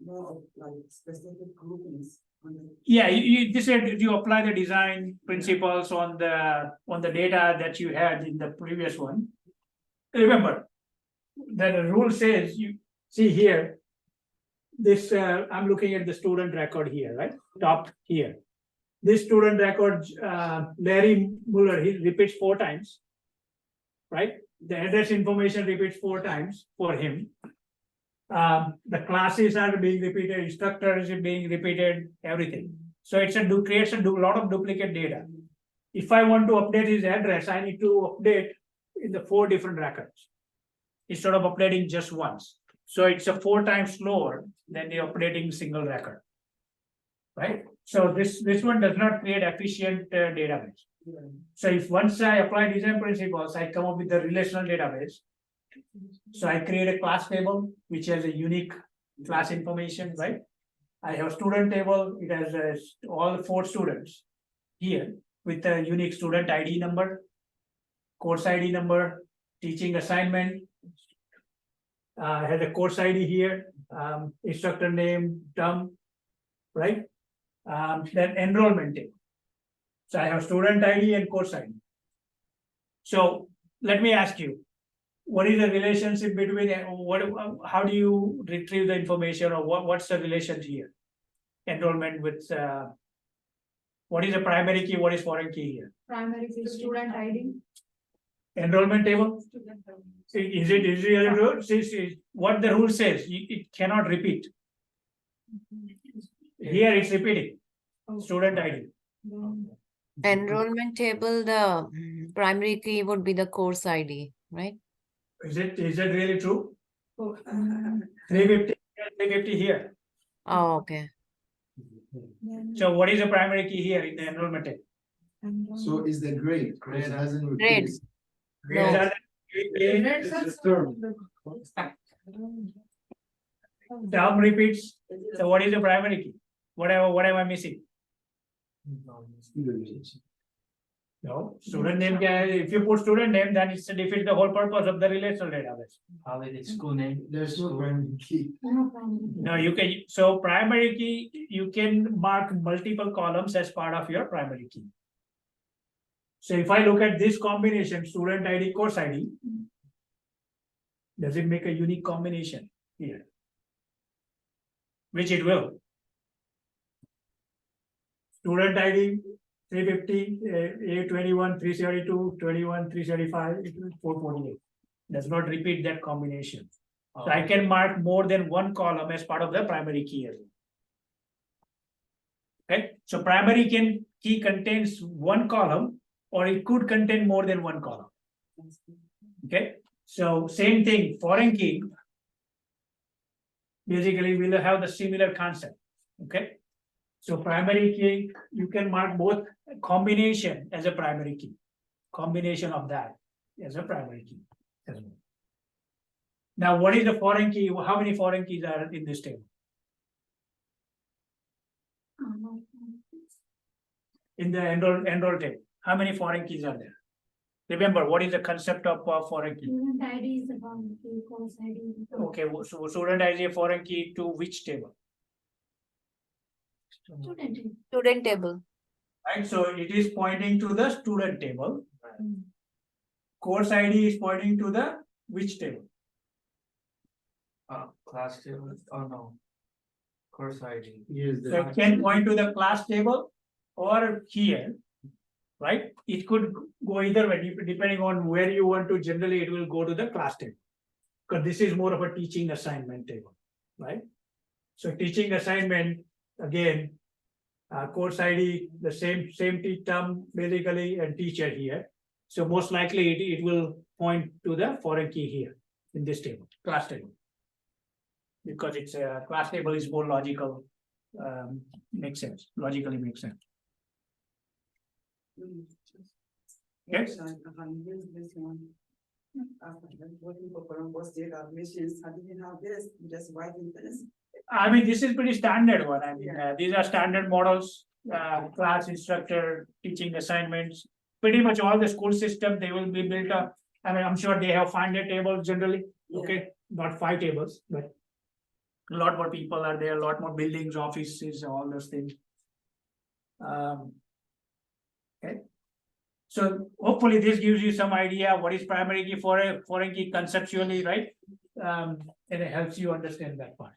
more of like specific groupings. Yeah, you apply the design principles on the data that you had in the previous one. Remember that the rule says, you see here, this I'm looking at the student record here, right? Top here. This student record, Larry Muller, he repeats 4 times, right? The address information repeats 4 times for him. The classes are being repeated, instructors is being repeated, everything. So it's creates a lot of duplicate data. If I want to update his address, I need to update in the 4 different records instead of updating just once. So it's a 4 times slower than the updating single record. Right? So this one does not create efficient database. So if once I apply design principles, I come up with the relational database. So I create a class table which has a unique class information, right? I have student table, it has all 4 students here with a unique student ID number, course ID number, teaching assignment. Has a course ID here, instructor name, term, right? Then enrollment table. So I have student ID and course ID. So let me ask you, what is the relationship between how do you retrieve the information, or what's the relation here? Enrollment with what is a primary key, what is foreign key here? Primary key, student ID. Enrollment table? Is it what the rule says? It cannot repeat. Here it's repeating. Student ID. Enrollment table, the primary key would be the course ID, right? Is it really true? 350, 350 here. Oh, okay. So what is the primary key here in the enrollment table? So is the grade, because it hasn't repeated. Grades. Grades No. are the term repeats. So what is the primary key? What am I missing? No, student name, if you put student name, then it's defeats the whole purpose of the relational database. Holiday school name. There's no primary key. No, you can, so primary key, you can mark multiple columns as part of your primary key. So if I look at this combination, student ID, course ID, does it make a unique combination here? Which it will. Student ID 350, A21, 372, 21, 375, 448. Does not repeat that combination. So I can mark more than one column as part of the primary key. Okay, so primary key contains one column, or it could contain more than one column. Okay, so same thing, foreign key. Basically, we'll have the similar concept. Okay, so primary key, you can mark both combination as a primary key, combination of that as a primary key as well. Now, what is the foreign key? How many foreign keys are in this table? In the enroll table, how many foreign keys are there? Remember, what is the concept of foreign key? Student ID is the foreign key, course ID. Okay, so student ID a foreign key to which table? Student. Student table. Right, so it is pointing to the student table. Course ID is pointing to the which table? Class table, oh no. Course ID. Here's So the. it can point to the class table or here, right? It could go either way, depending on where you want to. Generally, it will go to the class table, because this is more of a teaching assignment table, right? So teaching assignment, again, course ID, the same term basically, and teacher here. So most likely it will point to the foreign key here in this table, class table. Because it's a class table is more logical, makes sense, logically makes sense. Yes. Working for Columbus data missions, I didn't have this, just writing this. I mean, this is pretty standard one. I mean, Yeah. these are standard models, class instructor, teaching assignments. Pretty much all the school system, they will be built up. I mean, I'm sure they have 500 tables generally, Yeah. okay, not 5 tables, but a lot more people are there, a lot more buildings, offices, all those things. Okay. So hopefully this gives you some idea what is primary key for a foreign key conceptually, right? And it helps you understand that part.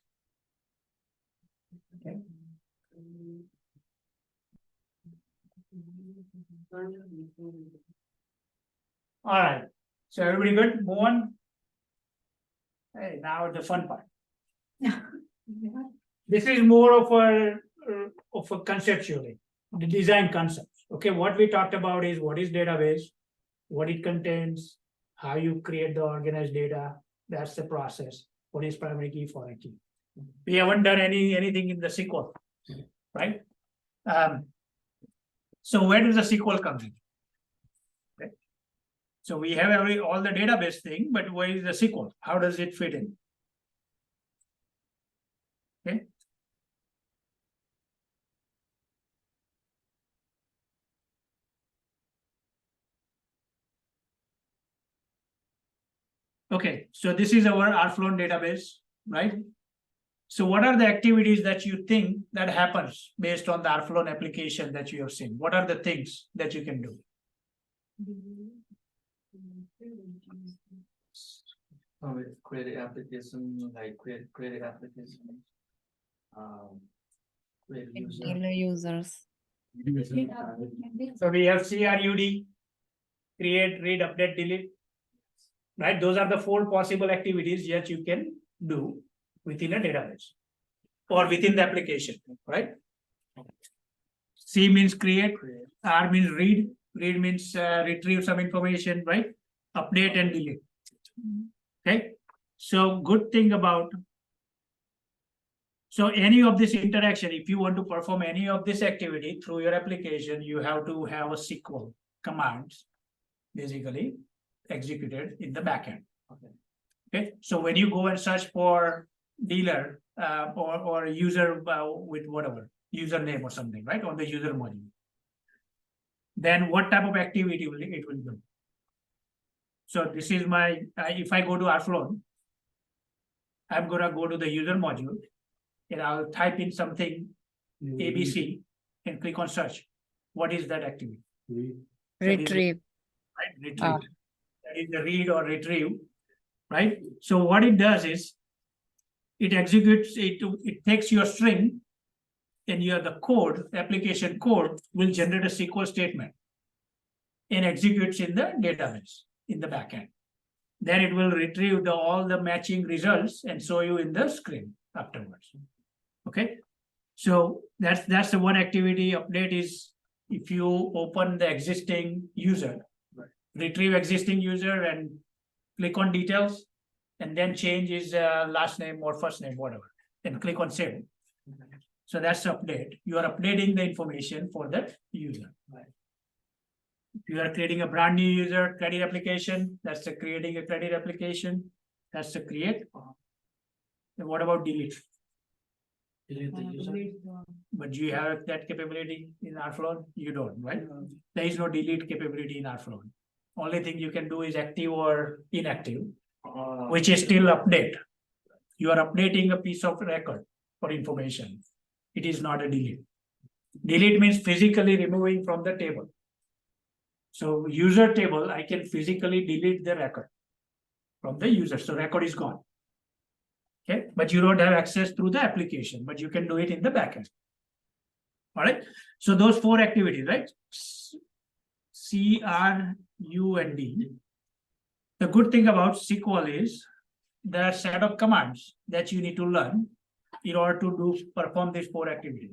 Okay. All right, so everybody good, move on. Hey, now the fun part. This is more of a conceptually, the design concepts. Okay, what we talked about is what is database, what it contains, how you create the organized data. That's the process. What is primary key, foreign key? We haven't done anything in the SQL, right? So where does the SQL come in? Okay. So we have all the database thing, but where is the SQL? How does it fit in? Okay. Okay, so this is our Rflown database, right? So what are the activities that you think that happens based on the Rflown application that you have seen? What are the things that you can do? Create application, like create application. Create user. Dealer users. So we have CRUD, create, read, update, delete. Right, those are the 4 possible activities that you can do within a database or within the application, right? C means create, R means read, means retrieve some information, right? Update and delete. Okay, so good thing about, so any of this interaction, if you want to perform any of this activity through your application, you have to have a SQL commands basically executed in the backend. Okay, so when you go and search for dealer or user with whatever username or something, right, on the user module, then what type of activity will it will do? So this is my if I go to Rflown, I'm gonna go to the user module and I'll type in something ABC and click on search. What is that activity? Retrieve. Right, retrieve. That is the read or retrieve, right? So what it does is it executes it takes your string and the code, application code will generate a SQL statement and executes in the database in the backend. Then it will retrieve all the matching results and show you in the screen afterwards. Okay, so that's the one activity. Update is if you open the existing user, retrieve existing user and click on details, and then change his last name or first name, whatever, and click on save. So that's update. You are updating the information for that user. If you are creating a brand new user credit application, that's creating a credit application. That's the create. And what about delete? Delete the user. But do you have that capability in Rflown? You don't, right? There is no delete capability in Rflown. Only thing you can do is active or inactive, which is still update. You are updating a piece of record for information. It is not a delete. Delete means physically removing from the table. So user table, I can physically delete the record from the user. So record is gone. Okay, but you don't have access through the application, but you can do it in the backend. All right. So those 4 activities, right? C, R, U, and D. The good thing about SQL is there are a set of commands that you need to learn in order to perform these 4 activities.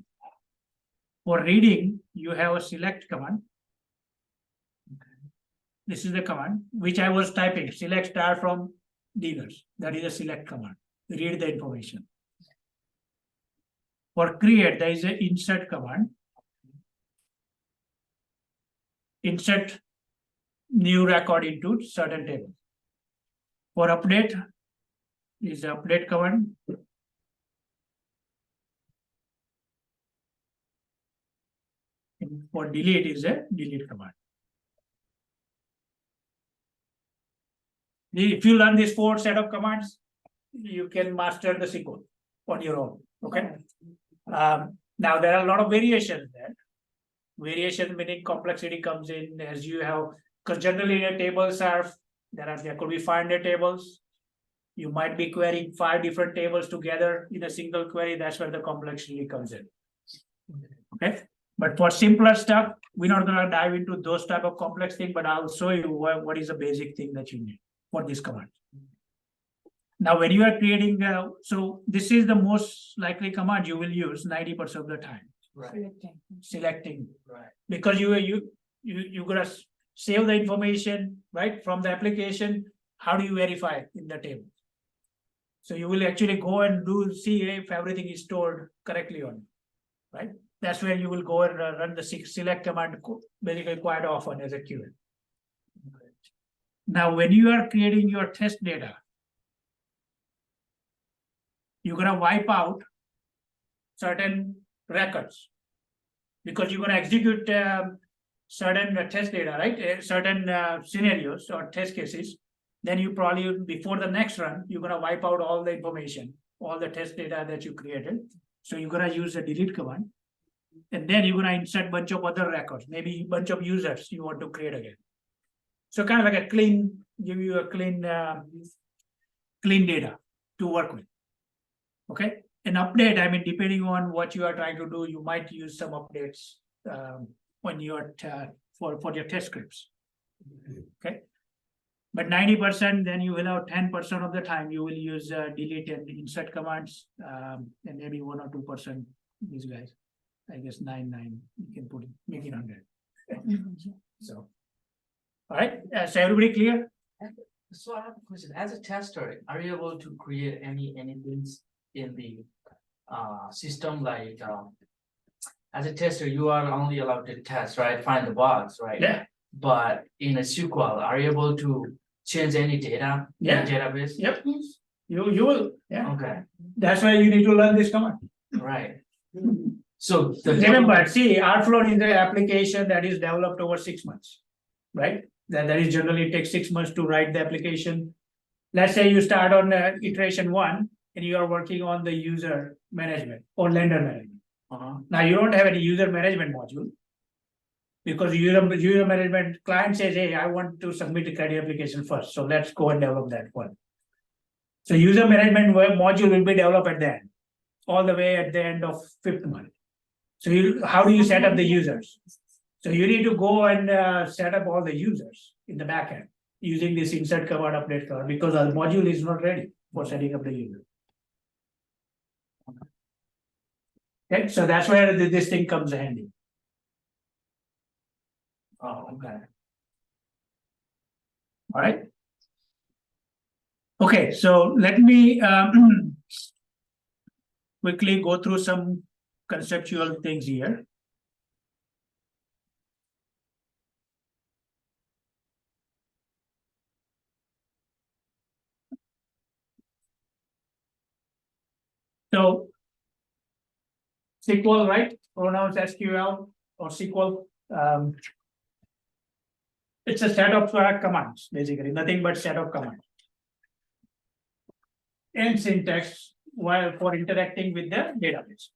For reading, you have a select command. This is the command which I was typing, select star from dealers. That is a select command. Read the information. For create, there is an insert command. Insert new record into certain table. For update, is the update command. And for delete is a delete command. If you learn these 4 set of commands, you can master the SQL on your own. Okay. Now there are a lot of variations there. Variation meaning complexity comes in as you have, because generally in a table serve, there could be 500 tables. You might be querying 5 different tables together in a single query. That's where the complexity comes in. Okay. But for simpler stuff, we're not going to dive into those type of complex things, but I'll show you what is the basic thing that you need for this command. Now, when you are creating, so this is the most likely command you will use 90% of the time, Right, selecting. right. Because you gotta save the information, right, from the application. How do you verify in the table? So you will actually go and see if everything is stored correctly on, right? That's where you will go and run the select command basically quite often as a keyword. Now, when you are creating your test data, you're gonna wipe out certain records because you're gonna execute certain test data, right? Certain scenarios or test cases. Then you probably, before the next run, you're gonna wipe out all the information, all the test data that you created. So you're gonna use the delete command. And then you're gonna insert bunch of other records, maybe bunch of users you want to create again. So kind of like a clean, give you a clean data to work with. Okay, an update, I mean, depending on what you are trying to do, you might use some updates when you are for your test scripts. Okay, but 90%, then you will have 10% of the time you will use delete and insert commands, and maybe 1 or 2% these guys. I guess 9 you can put it, make it 100. So, all right, so everybody clear? So I have a question, as a tester, are you able to create anything in the system like as a tester, you are only allowed to test, right? Find the bugs, right? Yeah. But in a SQL, are you able to change any data in Yeah. the database? Yep. You will, yeah. Okay, That's why you need to learn this command. right. So Remember, see, Rflow is the application that is developed over 6 months, right? That is generally takes 6 months to write the application. Let's say you start on iteration 1 and you are working on the user management or lender management. Now you don't have any user management module because user management client says, hey, I want to submit a credit application first. So let's go and develop that one. So user management module will be developed at the end, all the way at the end of 5th month. So how do you set up the users? So you need to go and set up all the users in the backend using this insert command, update command, because our module is not ready for setting up the user. Okay, so that's where this thing comes handy. Oh, okay. All right. Okay, so let me quickly go through some conceptual things here. So SQL, right? Pronouns SQL or SQL. It's a set of commands, basically, nothing but set of commands. And syntax while for interacting with the database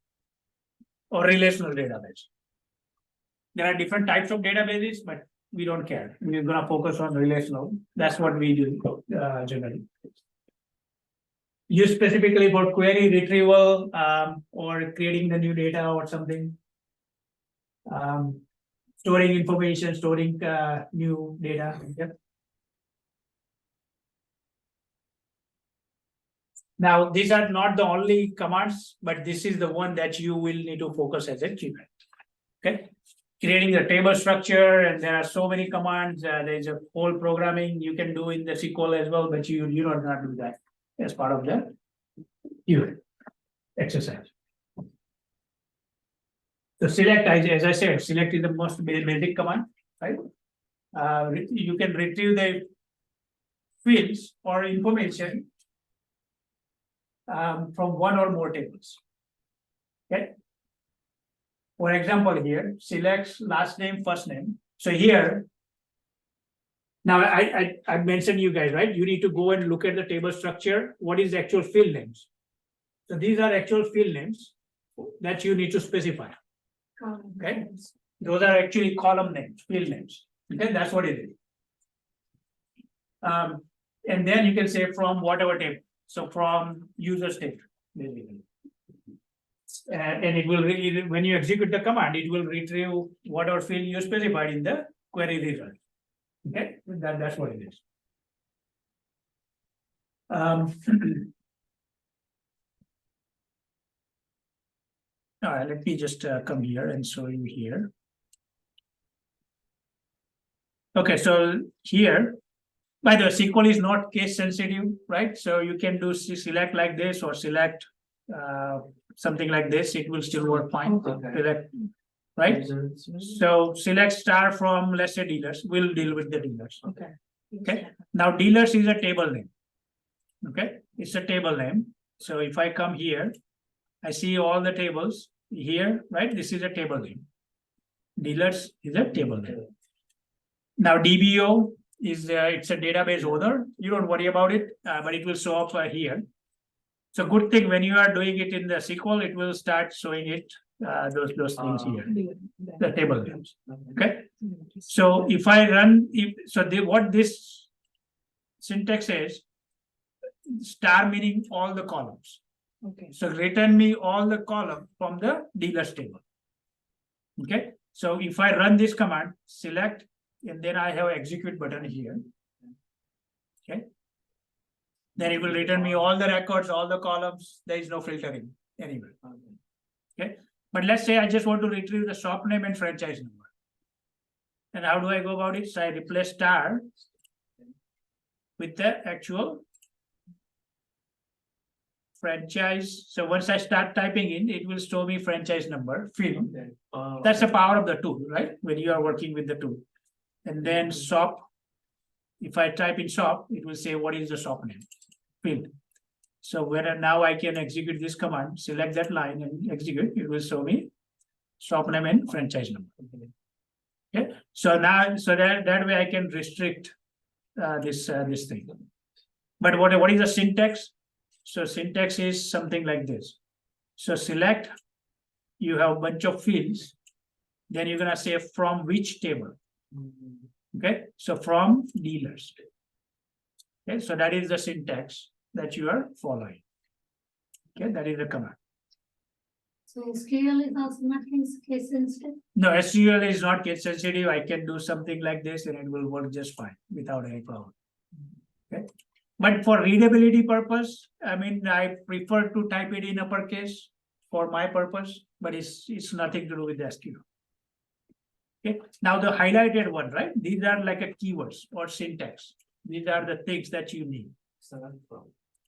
or relational database. There are different types of databases, but we don't care. We're gonna focus on relational. That's what we do generally. Use specifically for query retrieval or creating the new data or something. Storing information, storing new data. Yep. Now, these are not the only commands, but this is the one that you will need to focus as a keyword. Okay. Creating the table structure, and there are so many commands. There is a whole programming you can do in the SQL as well, but you don't not do that as part of the keyword exercise. So select, as I said, select is the most basic command, right? You can retrieve the fields or information from one or more tables. Okay. For example, here, select last name, first name. So here, now I mentioned you guys, right? You need to go and look at the table structure. What is the actual field names? So these are actual field names that you need to specify. Okay, those are actually column names, field names. Okay, that's what it is. And then you can say from whatever table. So from users table, basically. And it will when you execute the command, it will retrieve whatever field you specified in the query result. Okay, that's what it is. All right, let me just come here and show you here. Okay, so here, by the way, SQL is not case sensitive, right? So you can do select like this or select something like this, it will still work fine. Okay. Select, right? So select star from, let's say, dealers, we'll deal with the dealers. Okay. Okay, now dealers is a table name. Okay, it's a table name. So if I come here, I see all the tables here, right? This is a table name. Dealers is a table name. Now DBO is it's a database owner. You don't worry about it, but it will show up here. So good thing when you are doing it in the SQL, it will start showing it those things here, the table names. Okay. So if I run, what this syntax is, star meaning all the columns. Okay. So return me all the column from the dealers table. Okay. So if I run this command, select, and then I have execute button here. Okay. Then it will return me all the records, all the columns. There is no filtering anywhere. Okay. But let's say I just want to retrieve the shop name and franchise number. And how do I go about it? So I replace star with the actual franchise. So once I start typing in, it will show me franchise number field. That's the power of the tool, right? When you are working with the tool. And then shop. If I type in shop, it will say what is the shop name field. So when now I can execute this command, select that line and execute, it will show me shop name and franchise number. Okay. So now, so that way I can restrict this thing. But what is the syntax? So syntax is something like this. So select, you have a bunch of fields. Then you're gonna say from which table. Okay, so from dealers. Okay, so that is the syntax that you are following. Okay, that is the command. So SQL is also not case sensitive. No, SQL is not case sensitive. I can do something like this and it will work just fine without any problem. Okay, but for readability purpose, I mean, I prefer to type it in uppercase for my purpose, but it's nothing to do with the SQL. Okay, now the highlighted one, right? These are like a keywords or syntax. These are the things that you need.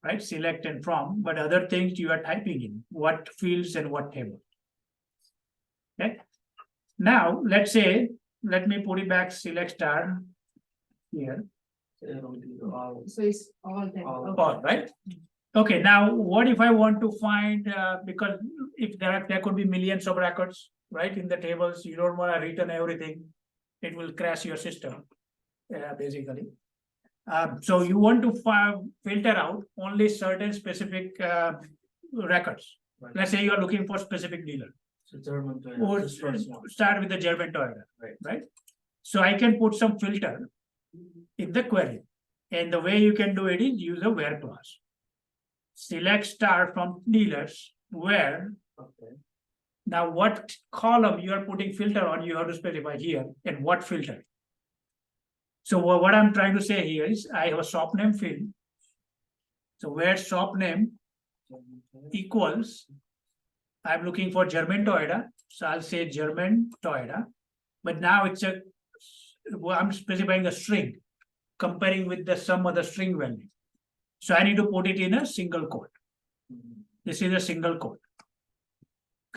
Right? Select and from, but other things you are typing in, what fields and what table. Okay. Now let's say, let me put it back, select star here. So it's all them. All right. Okay, now what if I want to find because if there could be millions of records, right, in the tables, you don't want to return everything, it will crash your system, basically. So you want to filter out only certain specific records. Right. Let's say you are looking for specific dealer. So German Or Toyota, just first one. start with the German Toyota, right? So I can put some filter in the query. And the way you can do it is use a where clause. Select star from dealers where. Okay. Now what column you are putting filter on, you have to specify here and what filter. So what I'm trying to say here is I have a shop name field. So where shop name equals, I'm looking for German Toyota. So I'll say German Toyota, but now it's I'm specifying a string, comparing with some other string value. So I need to put it in a single quote. This is a single quote.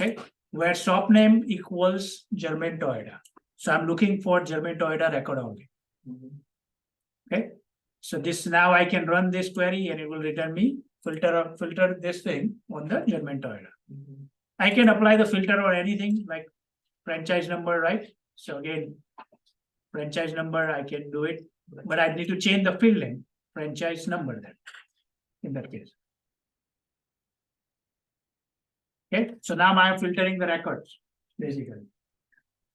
Okay, where shop name equals German Toyota. So I'm looking for German Toyota record only. Okay, so this now I can run this query and it will return me filter this thing on the German Toyota. I can apply the filter on anything like franchise number, right? So again, franchise number, I can do it, but I need to change the field name, franchise number then, in that case. Okay, so now I am filtering the records, basically.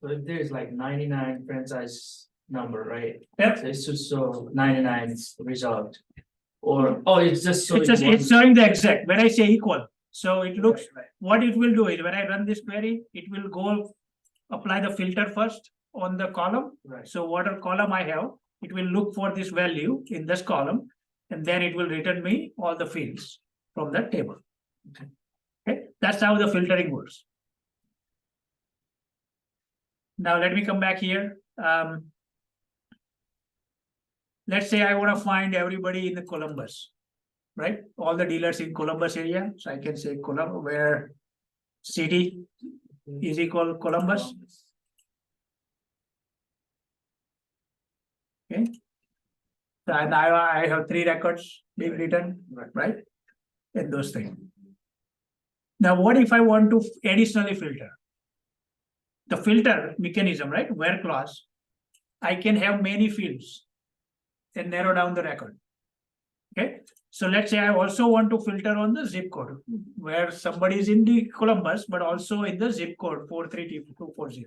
So if there's like 99 franchise number, right? Yep. So it's just so 99 result. Or it's just so It's showing the exact, when I say equal. So it looks, what it will do is when I run this query, it will go apply the filter first on the column. Right. So whatever column I have, it will look for this value in this column. and then it will return me all the fields from that table. Okay, that's how the filtering works. Now let me come back here. Let's say I want to find everybody in the Columbus, right? All the dealers in Columbus area. So I can say Columbus, where city is equal Columbus. Okay. So now I have 3 records being written, right? And those things. Now, what if I want to additionally filter? The filter mechanism, right? Where clause, I can have many fields and narrow down the record. Okay. So let's say I also want to filter on the zip code where somebody is in the Columbus, but also in the zip code 43240.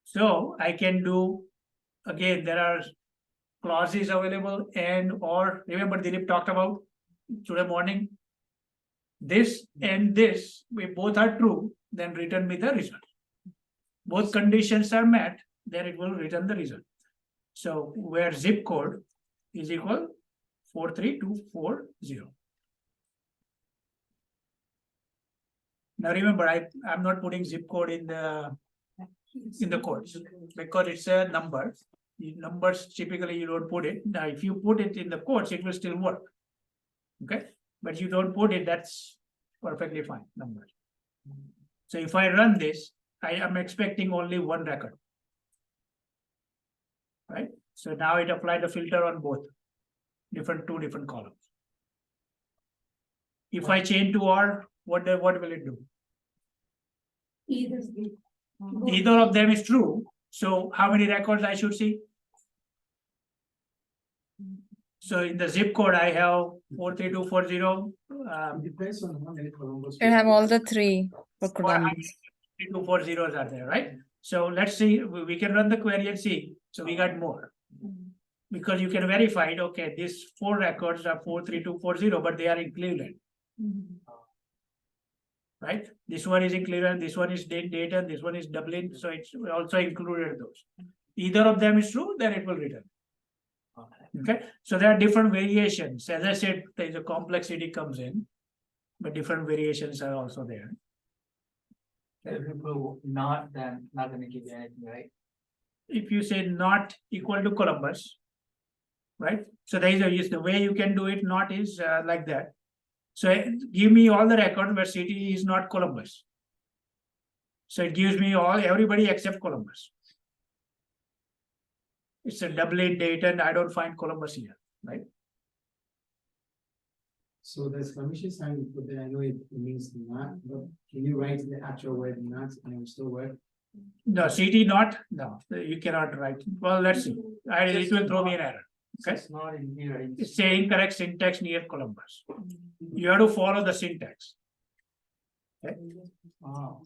So I can do, again, there are clauses available, and or remember Dilip talked about today morning, this and this, if both are true, then return me the result. Both conditions are met, then it will return the result. So where zip code is equal 43240. Now remember, I'm not putting zip code in the codes because it's a number. Numbers typically you don't put it. Now, if you put it in the codes, it will still work. Okay, but you don't put it, that's perfectly fine. Numbers. So if I run this, I am expecting only one record. Right? So now it applied a filter on both two different columns. If I change to OR, what will it do? Either of them is true. So how many records I should see? So in the zip code, I have 43240. It depends on how many Columbus. You have all the 3 for Columbus. 43240s are there, right? So let's see, we can run the query and see. So we got more. Because you can verify, okay, these 4 records are 43240, but they are in Cleveland. Right? This one is in Cleveland, this one is Dayton, this one is Dublin. So it's also included those. Either of them is true, then it will return. Okay, so there are different variations. As I said, there is a complexity comes in, but different variations are also there. If you put not, then not gonna give you anything, right? If you say not equal to Columbus, right? So there is the way you can do it. Not is like that. So give me all the records where city is not Columbus. So it gives me everybody except Columbus. It's a Dublin, Dayton. I don't find Columbus here, right? So there's permission sign you put there. I know it means not, but can you write the actual word not and it will still work? No, city not. No, you cannot write. Well, let's see. It will throw me an error. Okay. It's not in here. It's saying incorrect syntax near Columbus. You have to follow the syntax. Okay. Oh.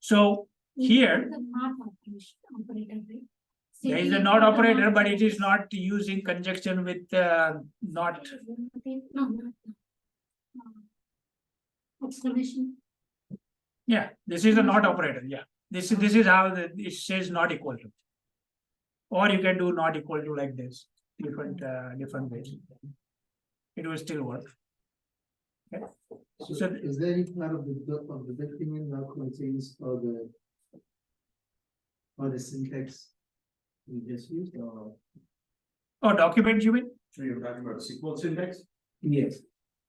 So here there is a not operator, but it is not used in conjunction with not. Exclamation. Yeah, this is a not operator. Yeah, this is how it says not equal to. Or you can do not equal to like this, different ways. It will still work. Okay. So is there any part of the document that contains all the syntax we just used or? Oh, document you mean? So you're talking about SQL syntax? Yes.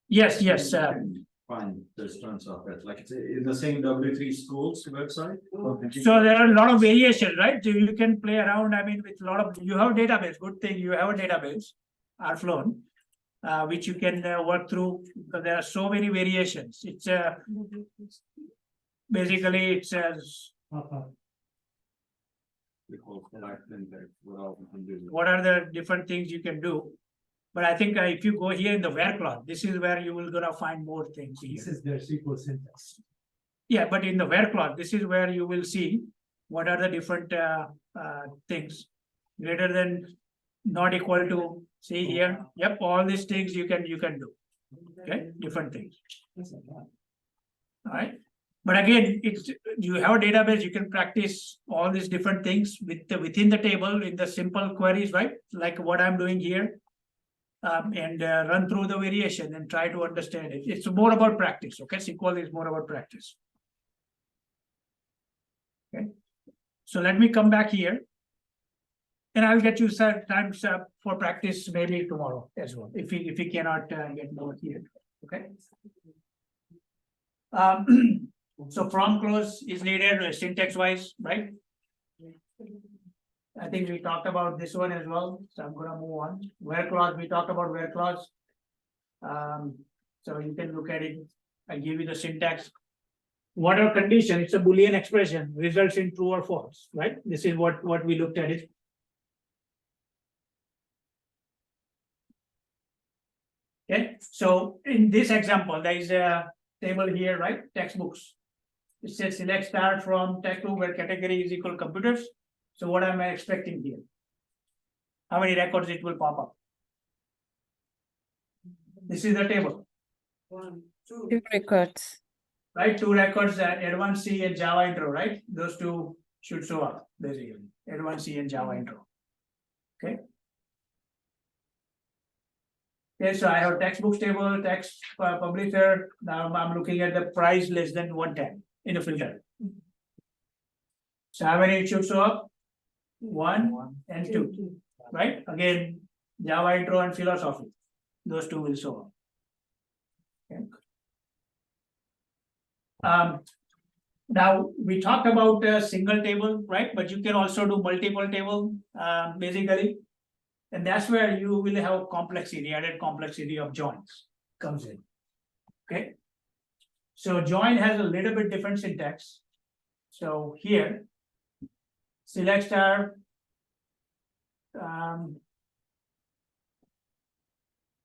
Yes. You can find those tons of it, like it's in the same W3 schools website. Okay. So there are a lot of variations, right? So you can play around. I mean, with a lot of, you have a database. Good thing you have a database, Rflown, which you can work through. Because there are so many variations. It's basically it says what are the different things you can do. But I think if you go here in the where clause, this is where you will gonna find more things here. This is their SQL syntax. Yeah, but in the where clause, this is where you will see what are the different things greater than not equal to. See here, yep, all these things you can do. Okay, different things. All right. But again, it's, you have a database, you can practice all these different things within the table in the simple queries, right? Like what I'm doing here. And run through the variation and try to understand it. It's more about practice, okay? SQL is more about practice. Okay, so let me come back here. And I'll get you some times for practice maybe tomorrow as well, if we cannot get more here, okay? So from clause is needed syntax wise, right? I think we talked about this one as well, so I'm gonna move on. Where clause, we talked about where clause. So you can look at it. I give you the syntax. What are condition? It's a Boolean expression, results in true or false, right? This is what we looked at it. Okay, so in this example, there is a table here, right? Textbooks. It says select star from textbook where category is equal computers. So what am I expecting here? How many records it will pop up? This is the table. 1, 2. 2 records. Right, 2 records at Advanced C and Java intro, right? Those 2 should show up basically. Advanced C and Java intro. Okay. Okay, so I have textbooks table, text publisher. Now I'm looking at the price less than 110 in a filter. So how many it should show up? 1 and 2, right? Again, Java intro and philosophy. Those 2 will show up. Okay. Now we talked about a single table, right? But you can also do multiple table, basically. And that's where you will have complexity, added complexity of joins comes in. Okay. So join has a little bit different syntax. So here, select star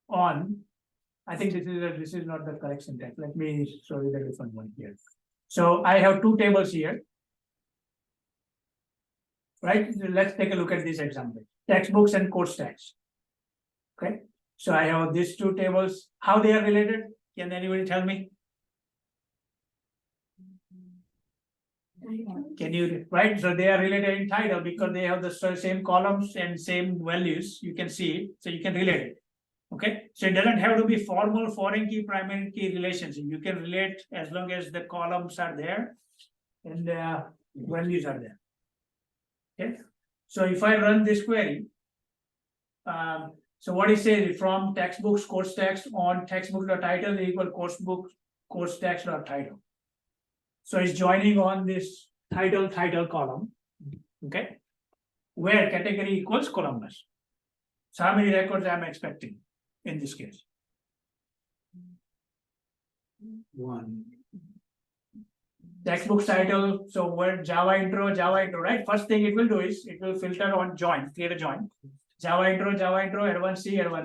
on. I think this is not the correct syntax. Let me show you the different one here. So I have 2 tables here. Right? Let's take a look at this example. Textbooks and course tags. Okay. So I have these 2 tables. How they are related? Can anybody tell me? Can you, right? So they are related in title because they have the same columns and same values. You can see it, so you can relate it. Okay, so it doesn't have to be formal foreign key primary key relationship. You can relate as long as the columns are there and the values are there. Okay, so if I run this query, so what it says from textbooks course text on textbook.title equal coursebook course text.title. So it's joining on this title column, okay, where category equals columnist. So how many records am I expecting in this case? 1. Textbook title, so where Java intro, right? First thing it will do is it will filter on join, create a join. Java intro, advanced C. All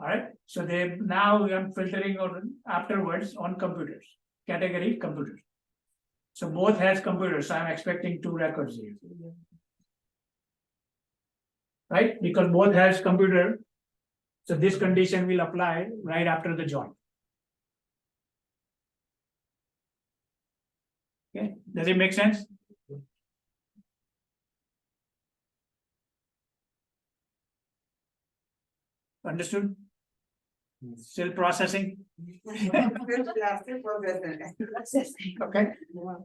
right. So they now I'm filtering on afterwards on computers, category computers. So both has computers, so I'm expecting 2 records here. Right? Because both has computer. So this condition will apply right after the join. Okay, does it make sense? Understood? Still processing? Okay.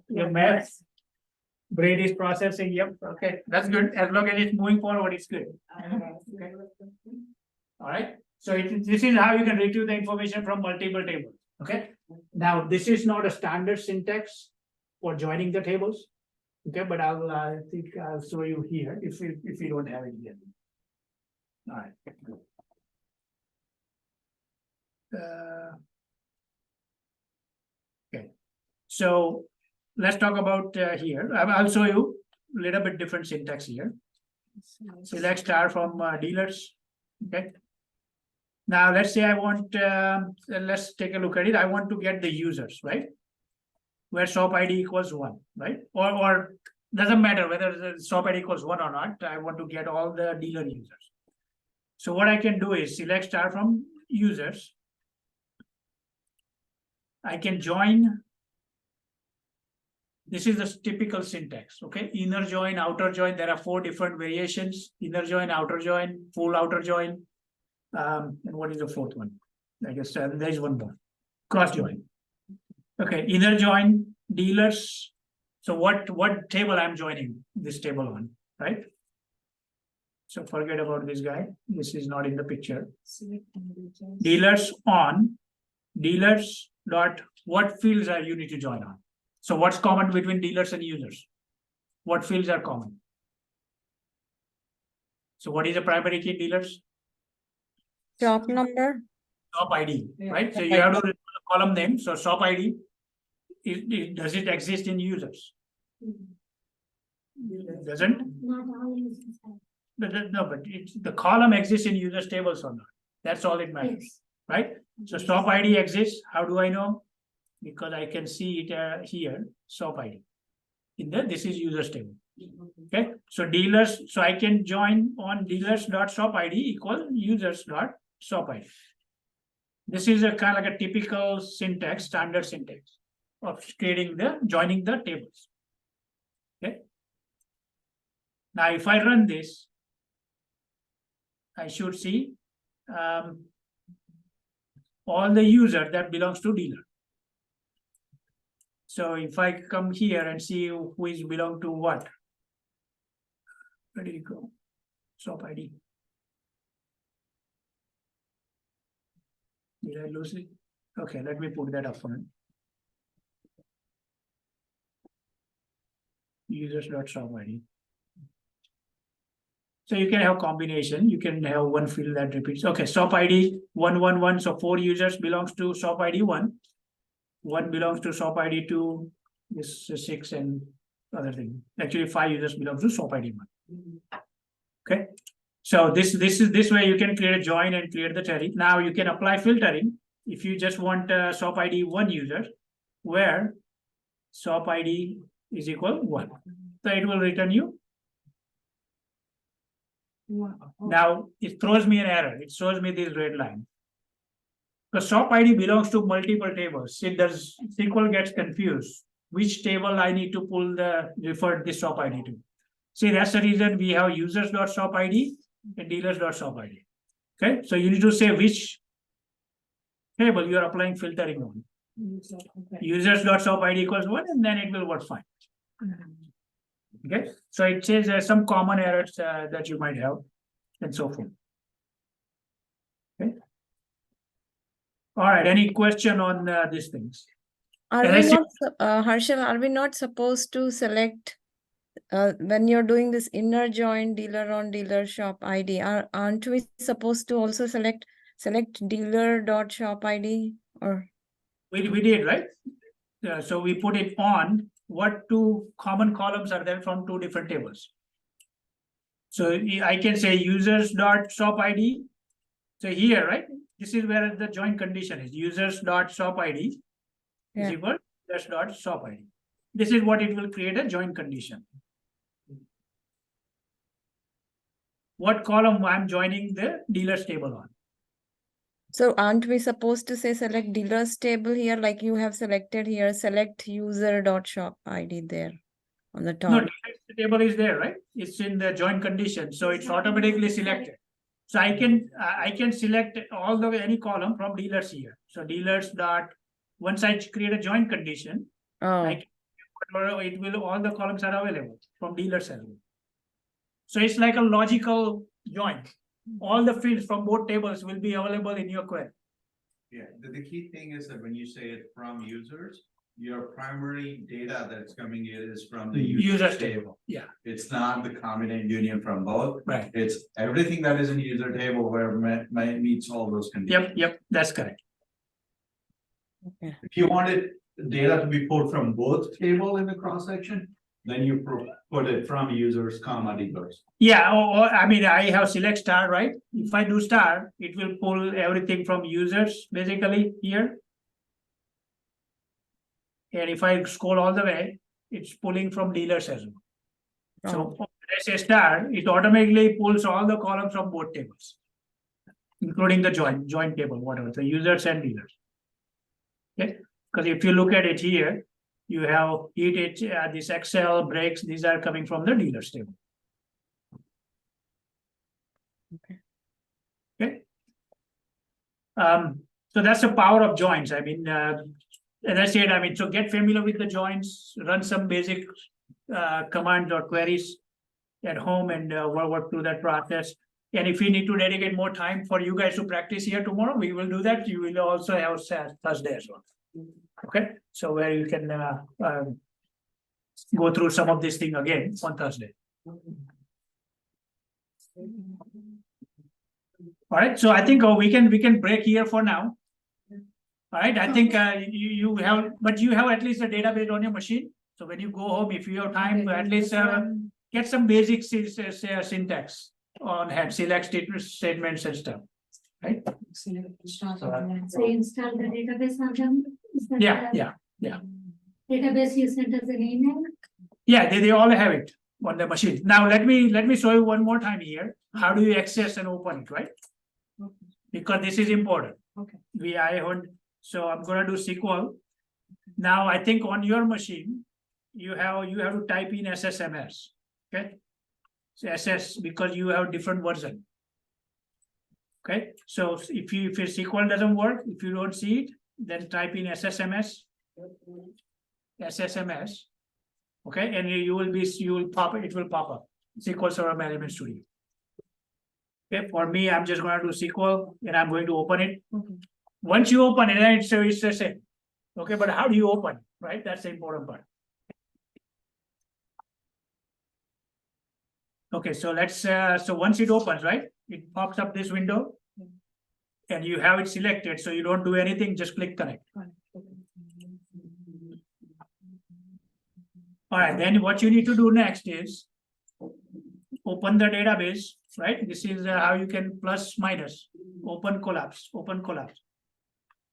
Your math brain is processing, yep, okay, that's good. As long as it's moving forward, it's good. Okay. All right, so this is how you can retrieve the information from multiple tables. Okay, now this is not a standard syntax for joining the tables. Okay, but I think I'll show you here if you don't have it yet. All right. Okay, so let's talk about here. I'll show you a little bit different syntax here. Select star from dealers. Okay. Now let's say I want. Let's take a look at it. I want to get the users, right? Where shop ID equals 1, right? Or doesn't matter whether the shop ID equals 1 or not. I want to get all the dealer users. So what I can do is select star from users. I can join This is the typical syntax, okay? Inner join, outer join, there are 4 different variations. Inner join, outer join, full outer join. And what is the 4th one? I guess there is one more. Cross join. Okay, inner join, dealers. So what table I'm joining this table on, right? So forget about this guy. This is not in the picture. Dealers on, dealers dot, what fields are you need to join on? So what's common between dealers and users? What fields are common? So what is the primary key in dealers? Shop number? Shop ID, right? So Shop you have to ID. return a column name. So shop ID, does it exist in users? It doesn't? Not all users have. No, but the column exists in users tables or not. That's all it matters, Yes. right? So shop ID exists. How do I know? Because I can see it here, shop ID. This is users table. Okay, so dealers, so I can join on dealers.shop ID equal users.shop ID. This is a kind of like a typical syntax, standard syntax of joining the tables. Okay. Now, if I run this, I should see all the user that belongs to dealer. So if I come here and see who is belong to what, where did it go? Shop ID. Did I lose it? Okay, let me put that up front. Users.shop ID. So you can have combination. You can have one field that repeats. Okay, shop ID 111. So 4 users belongs to shop ID 1. 1 belongs to shop ID 2. This is 6 and other thing. Actually, 5 users belongs to shop ID 1. Okay. So this way you can create a join and create the tally. Now you can apply filtering if you just want shop ID 1 user, where shop ID is equal 1. So it will return you. Now it throws me an error. It shows me this red line. The shop ID belongs to multiple tables. SQL gets confused. Which table I need to pull refer this shop ID to? See, that's the reason we have users.shop ID and dealers.shop ID. Okay, so you need to say which table you are applying filtering on. Users.shop ID equals 1, and then it will work fine. Okay, so it says there are some common errors that you might have, and so forth. Okay. All right, any question on these things? Are And we I see- not, Harshal, are we not supposed to select when you're doing this inner join dealer on dealer shop ID, aren't we supposed to also select dealer.shop ID or? We did, right? So we put it on what 2 common columns are there from 2 different tables. So I can say users.shop ID. So here, right? This is where the join condition is. Users.shop ID is Yeah. equal to users.shop ID. This is what it will create a join condition. What column I'm joining the dealers table on? So aren't we supposed to say select dealers table here, like you have selected here, select user.shop ID there on the No, top? dealers table is there, right? It's in the join condition, so it's automatically selected. So I can select all the any column from dealers here. So dealers dot, once I create a join condition, Oh, it will, all the columns are available from dealers as well. So it's like a logical join. All the fields from both tables will be available in your query. Yeah, the key thing is that when you say it from users, your primary data that's coming in is from the Users table. table, yeah, It's not the combination union from both. right. It's everything that is in user table where meets all those conditions. Yep, that's correct. If you wanted data to be pulled from both table in the cross section, then you put it from users, comma, dealers. Yeah, or I mean, I have select star, right? If I do star, it will pull everything from users basically here. And if I scroll all the way, it's pulling from dealers as well. So when I say star, it automatically pulls all the columns from both tables, including the join table, whatever, the users and dealers. Okay, because if you look at it here, You have this Excel breaks, these are coming from the dealers table. Okay. So that's the power of joins. I mean, as I said, I mean, so get familiar with the joins, run some basic commands or queries at home and work through that process. And if we need to dedicate more time for you guys to practice here tomorrow, we will do that. You will also have Thursday as well. Okay, so where you can go through some of this thing again on Thursday. All right, so I think we can break here for now. All right, I think you have, but you have at least a database on your machine. So when you go home, if you have time, at least get some basic syntax on hand, select statements and stuff. Right? So you install the database on them? Is that Yeah. Database you sent us an email? Yeah, they all have it on the machine. Now let me show you one more time here. How do you access and open it, right? Because this is important. Okay. So I'm gonna do SQL. Now I think on your machine, you have to type in SSMS. Okay. So SS, because you have different version. Okay, so if your SQL doesn't work, if you don't see it, then type in SSMS. Okay, and it will pop up. SQL Server Management Studio. Okay, for me, I'm just going to do SQL and I'm going to open it. Once you open it, it's the same. Okay, but how do you open? Right, that's the important part. Okay, so let's so once it opens, right, it pops up this window and you have it selected, so you don't do anything, just click connect. All right, then what you need to do next is open the database, right? This is how you can plus minus, open collapse.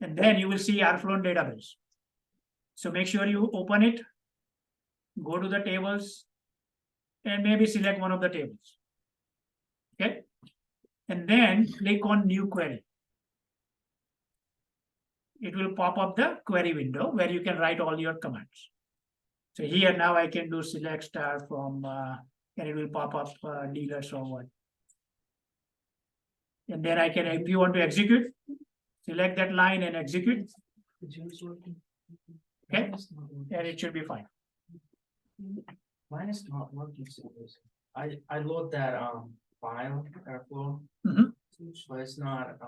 And then you will see Rflow database. So make sure you open it, go to the tables, and maybe select one of the tables. Okay. And then click on new query. It will pop up the query window where you can write all your commands. So here now I can do select star from, and it will pop up dealers or what. And then I can, if you want to execute, select that line and execute. Okay, and it should be fine. Mine is not working. So I load that file Airflow. So it's not.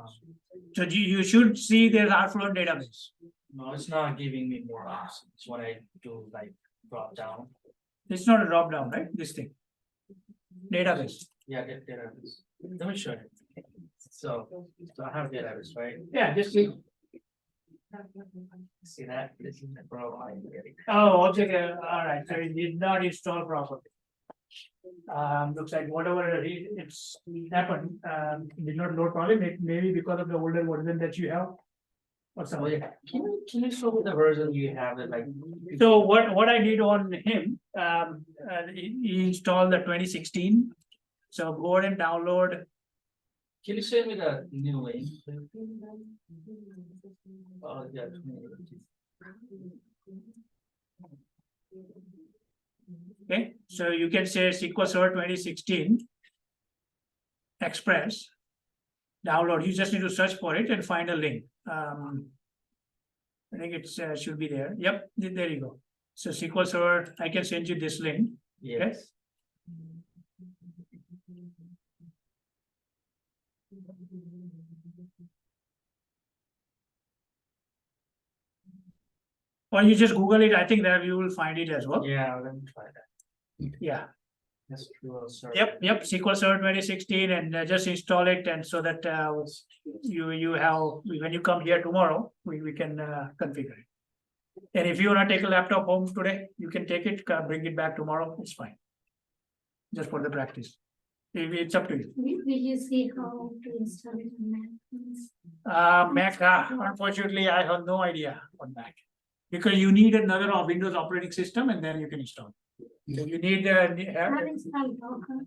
So you should see there's Rflow database. No, it's not giving me more options when I do like drop down. It's not a drop down, right? This thing. Database. Yeah, database. Let me show you. So I have database, right? Yeah, just click. See that? This is the pro I'm getting. Oh, okay, all right, so it did not install properly. Looks like whatever it's happened, did not load properly, maybe because of the older version that you have. Or Oh something. yeah, can you show me the version you have it like? So what I did on him, he installed the 2016. So go ahead and download. Can you send me the new link? Yeah. Okay, so you can say SQL Server 2016 Express download. You just need to search for it and find a link. I think it's should be there. Yep, there you go. So SQL Server, I can send you this link. Yes. Or you just Google it. I think that you will find it as well. Yeah, let me try that. Yeah. SQL Server. Yep. SQL Server 2016, and just install it, and so that you have when you come here tomorrow, we can configure it. And if you want to take a laptop home today, you can take it, bring it back tomorrow. It's fine. Just for the practice. It's up to you. Will you see how to install it on Mac? Mac, unfortunately, I have no idea on Mac. Because you need another Windows operating system and then you can install. So you need Have installed Docker.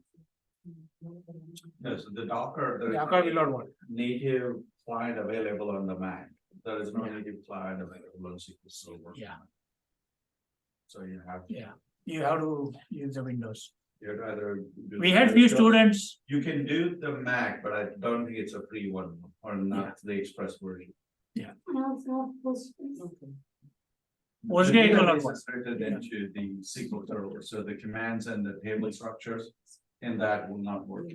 Yes, the Docker, there is Docker will not work. native client available on the Mac. There is no native client available on SQL Server. Yeah. So you have, Yeah, you have to use the Windows. you'd rather. do We had the few Windows. students, You can do the Mac, but I don't think it's a free one or not the express version. I also have Postgres. Postgres The is a lot database more. is written into the SQL server, so the commands and the table structures in that will not work.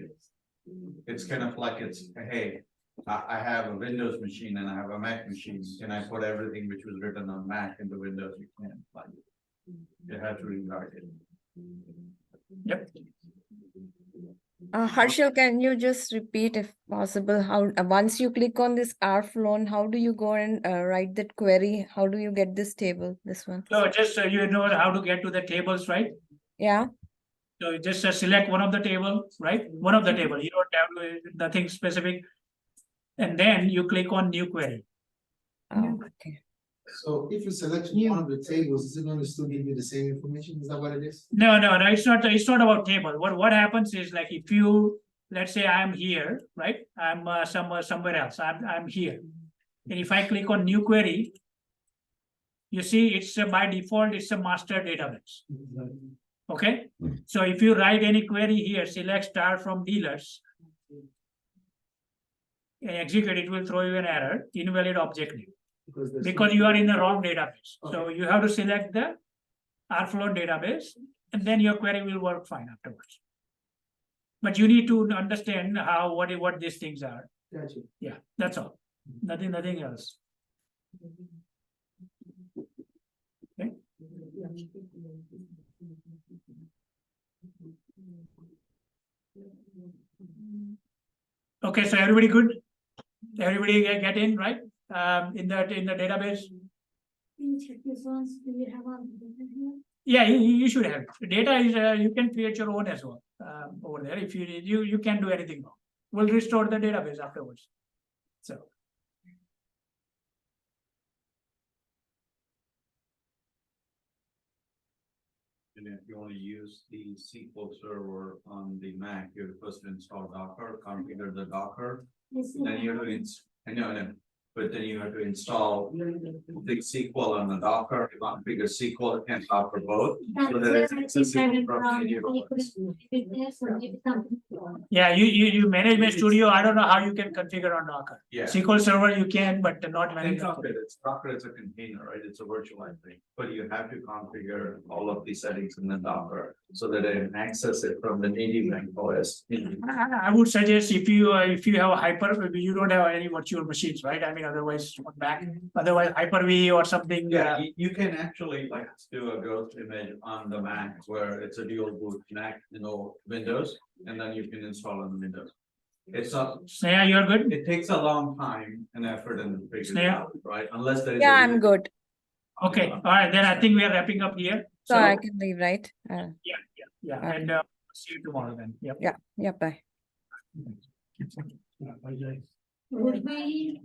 It's kind of like it's, hey, I have a Windows machine and I have a Mac machine. Can I put everything which was written on Mac into Windows? You can't. Like, you have to rewrite it. Yep. Harshal, can you just repeat if possible, how, once you click on this rflown, how do you go and write that query? How do you get this table, this one? So just you know how to get to the tables, right? Yeah, So you just select one of the table, right? One of the table, you don't have nothing specific. And then you click on new query. oh, okay. So if you select one of the tables, is it going to still give you the same information? Is that what it is? No, it's not about table. What happens is like if you, let's say I'm here, right? I'm somewhere else. I'm here. And if I click on new query, you see it's by default, it's a master database. Okay, so if you write any query here, select star from dealers. And execute, it will throw you an error, invalid object name, because you are in the wrong database. So you have to select the rflown database, and then your query will work fine afterwards. But you need to understand how, what these things are. Gotcha. Yeah, that's all. Nothing else. Okay. Okay, so everybody good? Everybody get in, right? In the database? Can you check this ones? Do you have all the data here? Yeah, you should have. Data is, you can create your own as well, over there. If you can do anything wrong. We'll restore the database afterwards. So. And if you want to use the SQL server on the Mac, you have to first install Docker, configure the Docker. This is Then you have to I know, but then you have to install the SQL on the Docker, configure SQL and Docker both. So that it's accessible from any device. Yeah, you management studio. I don't know how you can configure on Docker. Yeah. SQL server you can, but not And management. Docker is a container, right? It's a virtualized thing, but you have to configure all of the settings in the Docker so that it can access it from the native Mac OS. I would suggest if you have a Hyper, you don't have any virtual machines, right? I mean, otherwise on Mac, otherwise Hyper-V or something. Yeah, you can actually like do a ghost image on the Mac where it's a dual boot Mac, Windows, and then you can install on the Windows. Sneha, you're good? It takes a long time and effort and figure it Sneha? out, right? Unless there is. Yeah, I'm good. Okay, all right, then I think we are wrapping up here. So I can leave, right? Yeah, Okay. and see you tomorrow then. Yep. Yeah, bye. Would we